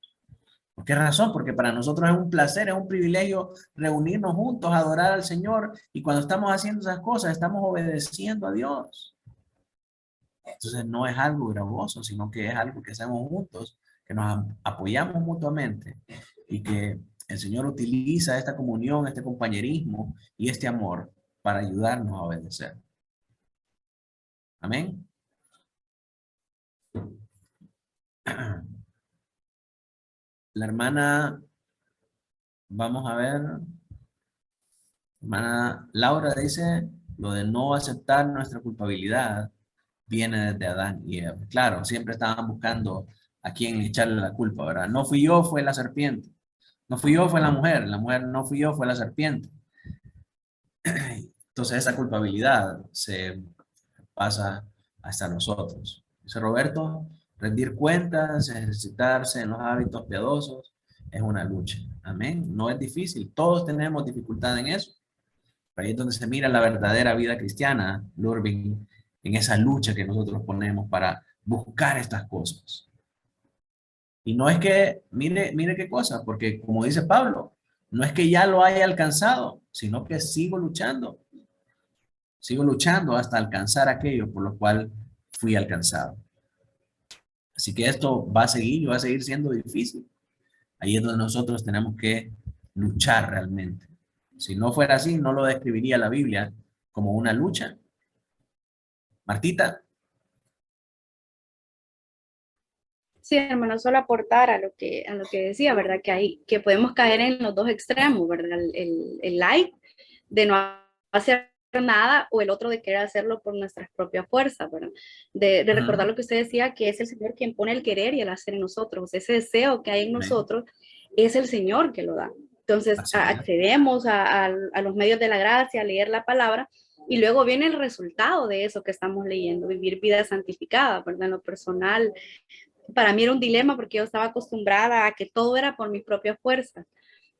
¿Por qué razón? Porque para nosotros es un placer, es un privilegio reunirnos juntos, adorar al Señor. Y cuando estamos haciendo esas cosas, estamos obedeciendo a Dios. Entonces no es algo gravoso, sino que es algo que hacemos juntos, que nos apoyamos mutuamente y que el Señor utiliza esta comunión, este compañerismo y este amor para ayudarnos a obedecer. Amén. La hermana, vamos a ver, hermana Laura dice, lo de no aceptar nuestra culpabilidad viene desde Adán y Eva. Claro, siempre estaban buscando a quién echarle la culpa, ¿verdad? No fui yo, fue la serpiente. No fui yo, fue la mujer no fui yo, fue la serpiente. Entonces esa culpabilidad se pasa hasta nosotros. Dice Roberto, rendir cuentas, ejercitarse en los hábitos piadosos, es una lucha. Amén. No es difícil. Todos tenemos dificultad en eso. Pero ahí es donde se mira la verdadera vida cristiana, Lurvin, en esa lucha que nosotros ponemos para buscar estas cosas. Y no es que, mire qué cosa, porque como dice Pablo, no es que ya lo haya alcanzado, sino que sigo luchando. Sigo luchando hasta alcanzar aquello por lo cual fui alcanzado. Así que esto va a seguir y va a seguir siendo difícil. Ahí es donde nosotros tenemos que luchar realmente. Si no fuera así, no lo describiría la Biblia como una lucha. Martita. Sí, hermano, solo aportar a lo que decía, ¿verdad? Que podemos caer en los dos extremos, ¿verdad? El like de no hacer nada o el otro de querer hacerlo por nuestras propias fuerzas, ¿verdad? De recordar lo que usted decía, que es el Señor quien pone el querer y el hacer en nosotros. Ese deseo que hay en nosotros es el Señor que lo da. Entonces, accedemos a los medios de la gracia, a leer la palabra, y luego viene el resultado de eso que estamos leyendo, vivir vida santificada, ¿verdad? En lo personal, para mí era un dilema porque yo estaba acostumbrada a que todo era por mis propias fuerzas.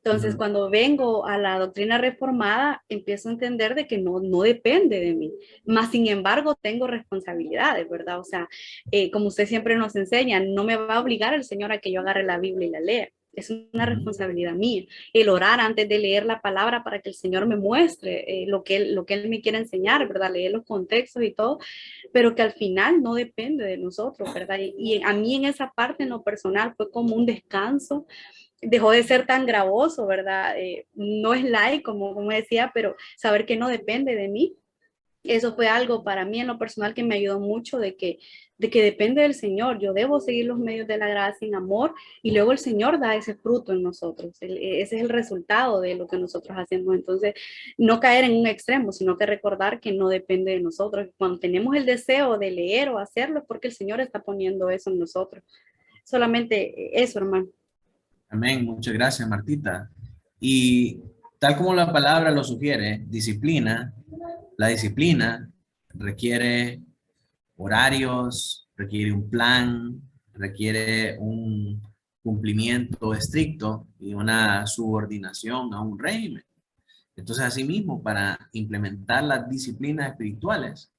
Entonces, cuando vengo a la doctrina reformada, empiezo a entender de que no depende de mí. Más sin embargo, tengo responsabilidades, ¿verdad? O sea, como usted siempre nos enseña, no me va a obligar el Señor a que yo agarre la Biblia y la lea. Es una responsabilidad mía. El orar antes de leer la palabra para que el Señor me muestre lo que Él me quiere enseñar, ¿verdad? Leer los contextos y todo, pero que al final no depende de nosotros, ¿verdad? Y a mí en esa parte, en lo personal, fue como un descanso. Dejó de ser tan gravoso, ¿verdad? No es like, como decía, pero saber que no depende de mí. Eso fue algo para mí en lo personal que me ayudó mucho de que depende del Señor. Yo debo seguir los medios de la gracia en amor y luego el Señor da ese fruto en nosotros. Ese es el resultado de lo que nosotros hacemos. Entonces, no caer en un extremo, sino que recordar que no depende de nosotros. Cuando tenemos el deseo de leer o hacerlo es porque el Señor está poniendo eso en nosotros. Solamente eso, hermano. Amén. Muchas gracias, Martita. Y tal como la palabra lo sugiere, disciplina. La disciplina requiere horarios, requiere un plan, requiere un cumplimiento estricto y una subordinación a un régimen. Entonces, asimismo, para implementar las disciplinas espirituales,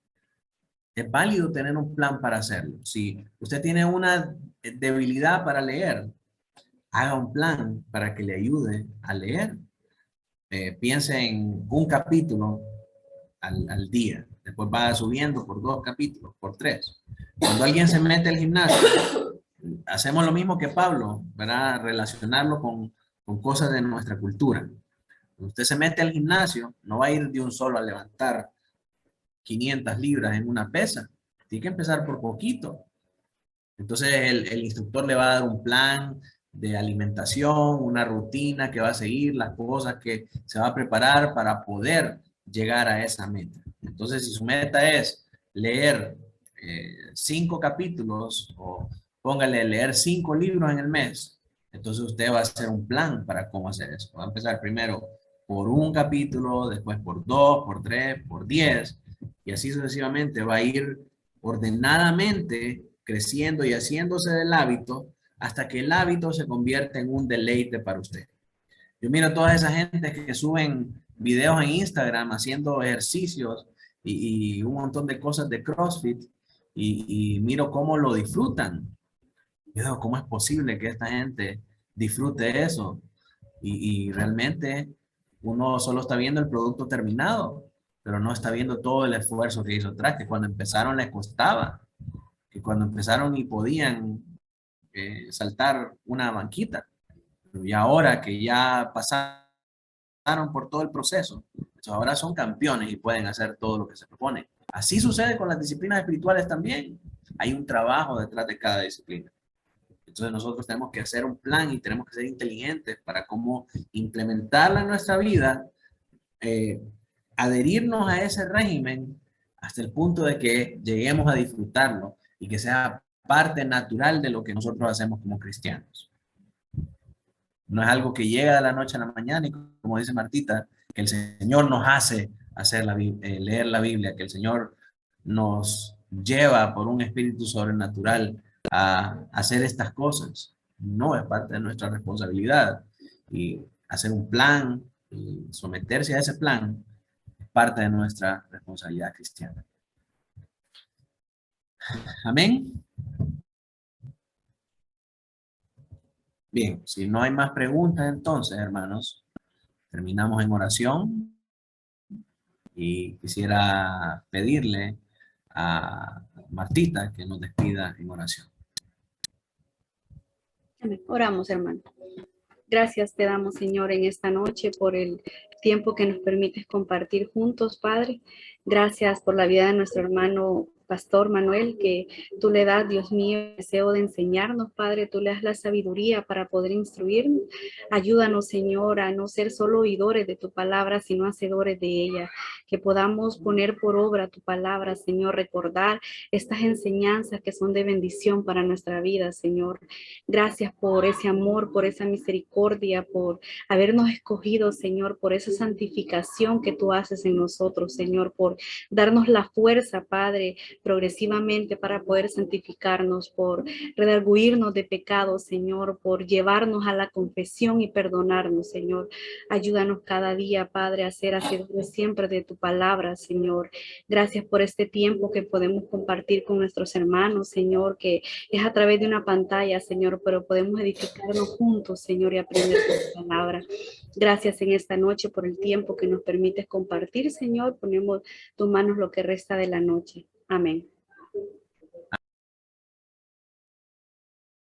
es válido tener un plan para hacerlo. Si usted tiene una debilidad para leer, haga un plan para que le ayude a leer. Piense en un capítulo al día. Después va subiendo por 2 capítulos, por 3. Cuando alguien se mete al gimnasio, hacemos lo mismo que Pablo, ¿verdad? Relacionarlo con cosas de nuestra cultura. Cuando usted se mete al gimnasio, no va a ir de un solo a levantar 500 libras en una pesa. Tiene que empezar por poquito. Entonces el instructor le va a dar un plan de alimentación, una rutina que va a seguir, las cosas que se va a preparar para poder llegar a esa meta. Entonces, si su meta es leer 5 capítulos o póngale leer 5 libros en el mes, entonces usted va a hacer un plan para cómo hacer eso. Va a empezar primero por un capítulo, después por 2, por 3, por 10, y así sucesivamente va a ir ordenadamente creciendo y haciéndose del hábito hasta que el hábito se convierte en un deleite para usted. Yo miro a toda esa gente que suben videos en Instagram haciendo ejercicios y un montón de cosas de CrossFit y miro cómo lo disfrutan. Yo digo, ¿cómo es posible que esta gente disfrute eso? Y realmente uno solo está viendo el producto terminado, pero no está viendo todo el esfuerzo que hizo atrás, que cuando empezaron les costaba, que cuando empezaron y podían saltar una banquita, pero ya ahora que ya pasaron por todo el proceso, pues ahora son campeones y pueden hacer todo lo que se propone. Así sucede con las disciplinas espirituales también. Hay un trabajo detrás de cada disciplina. Entonces nosotros tenemos que hacer un plan y tenemos que ser inteligentes para cómo implementarla en nuestra vida, adherirnos a ese régimen hasta el punto de que lleguemos a disfrutarlo y que sea parte natural de lo que nosotros hacemos como cristianos. No es algo que llega de la noche a la mañana y como dice Martita, que el Señor nos hace hacer leer la Biblia, que el Señor nos lleva por un espíritu sobrenatural a hacer estas cosas. No es parte de nuestra responsabilidad. Y hacer un plan y someterse a ese plan es parte de nuestra responsabilidad cristiana. Amén. Bien, si no hay más preguntas, entonces, hermanos, terminamos en oración y quisiera pedirle a Martita que nos despida en oración. Oramos, hermano. Gracias te damos, Señor, en esta noche por el tiempo que nos permites compartir juntos, Padre. Gracias por la vida de nuestro hermano Pastor Manuel, que tú le das, Dios mío, el deseo de enseñarnos, Padre. Tú le das la sabiduría para poder instruirnos. Ayúdanos, Señor, a no ser solo oidores de tu palabra, sino hacedores de ella. Que podamos poner por obra tu palabra, Señor. Recordar estas enseñanzas que son de bendición para nuestra vida, Señor. Gracias por ese amor, por esa misericordia, por habernos escogido, Señor, por esa santificación que tú haces en nosotros, Señor, por darnos la fuerza, Padre, progresivamente para poder santificarnos, por redarguirnos de pecados, Señor, por llevarnos a la confesión y perdonarnos, Señor. Ayúdanos cada día, Padre, a ser hacedores siempre de tu palabra, Señor. Gracias por este tiempo que podemos compartir con nuestros hermanos, Señor, que es a través de una pantalla, Señor, pero podemos edificarnos juntos, Señor, y aprender tu palabra. Gracias en esta noche por el tiempo que nos permites compartir, Señor. Ponemos tus manos lo que resta de la noche. Amén.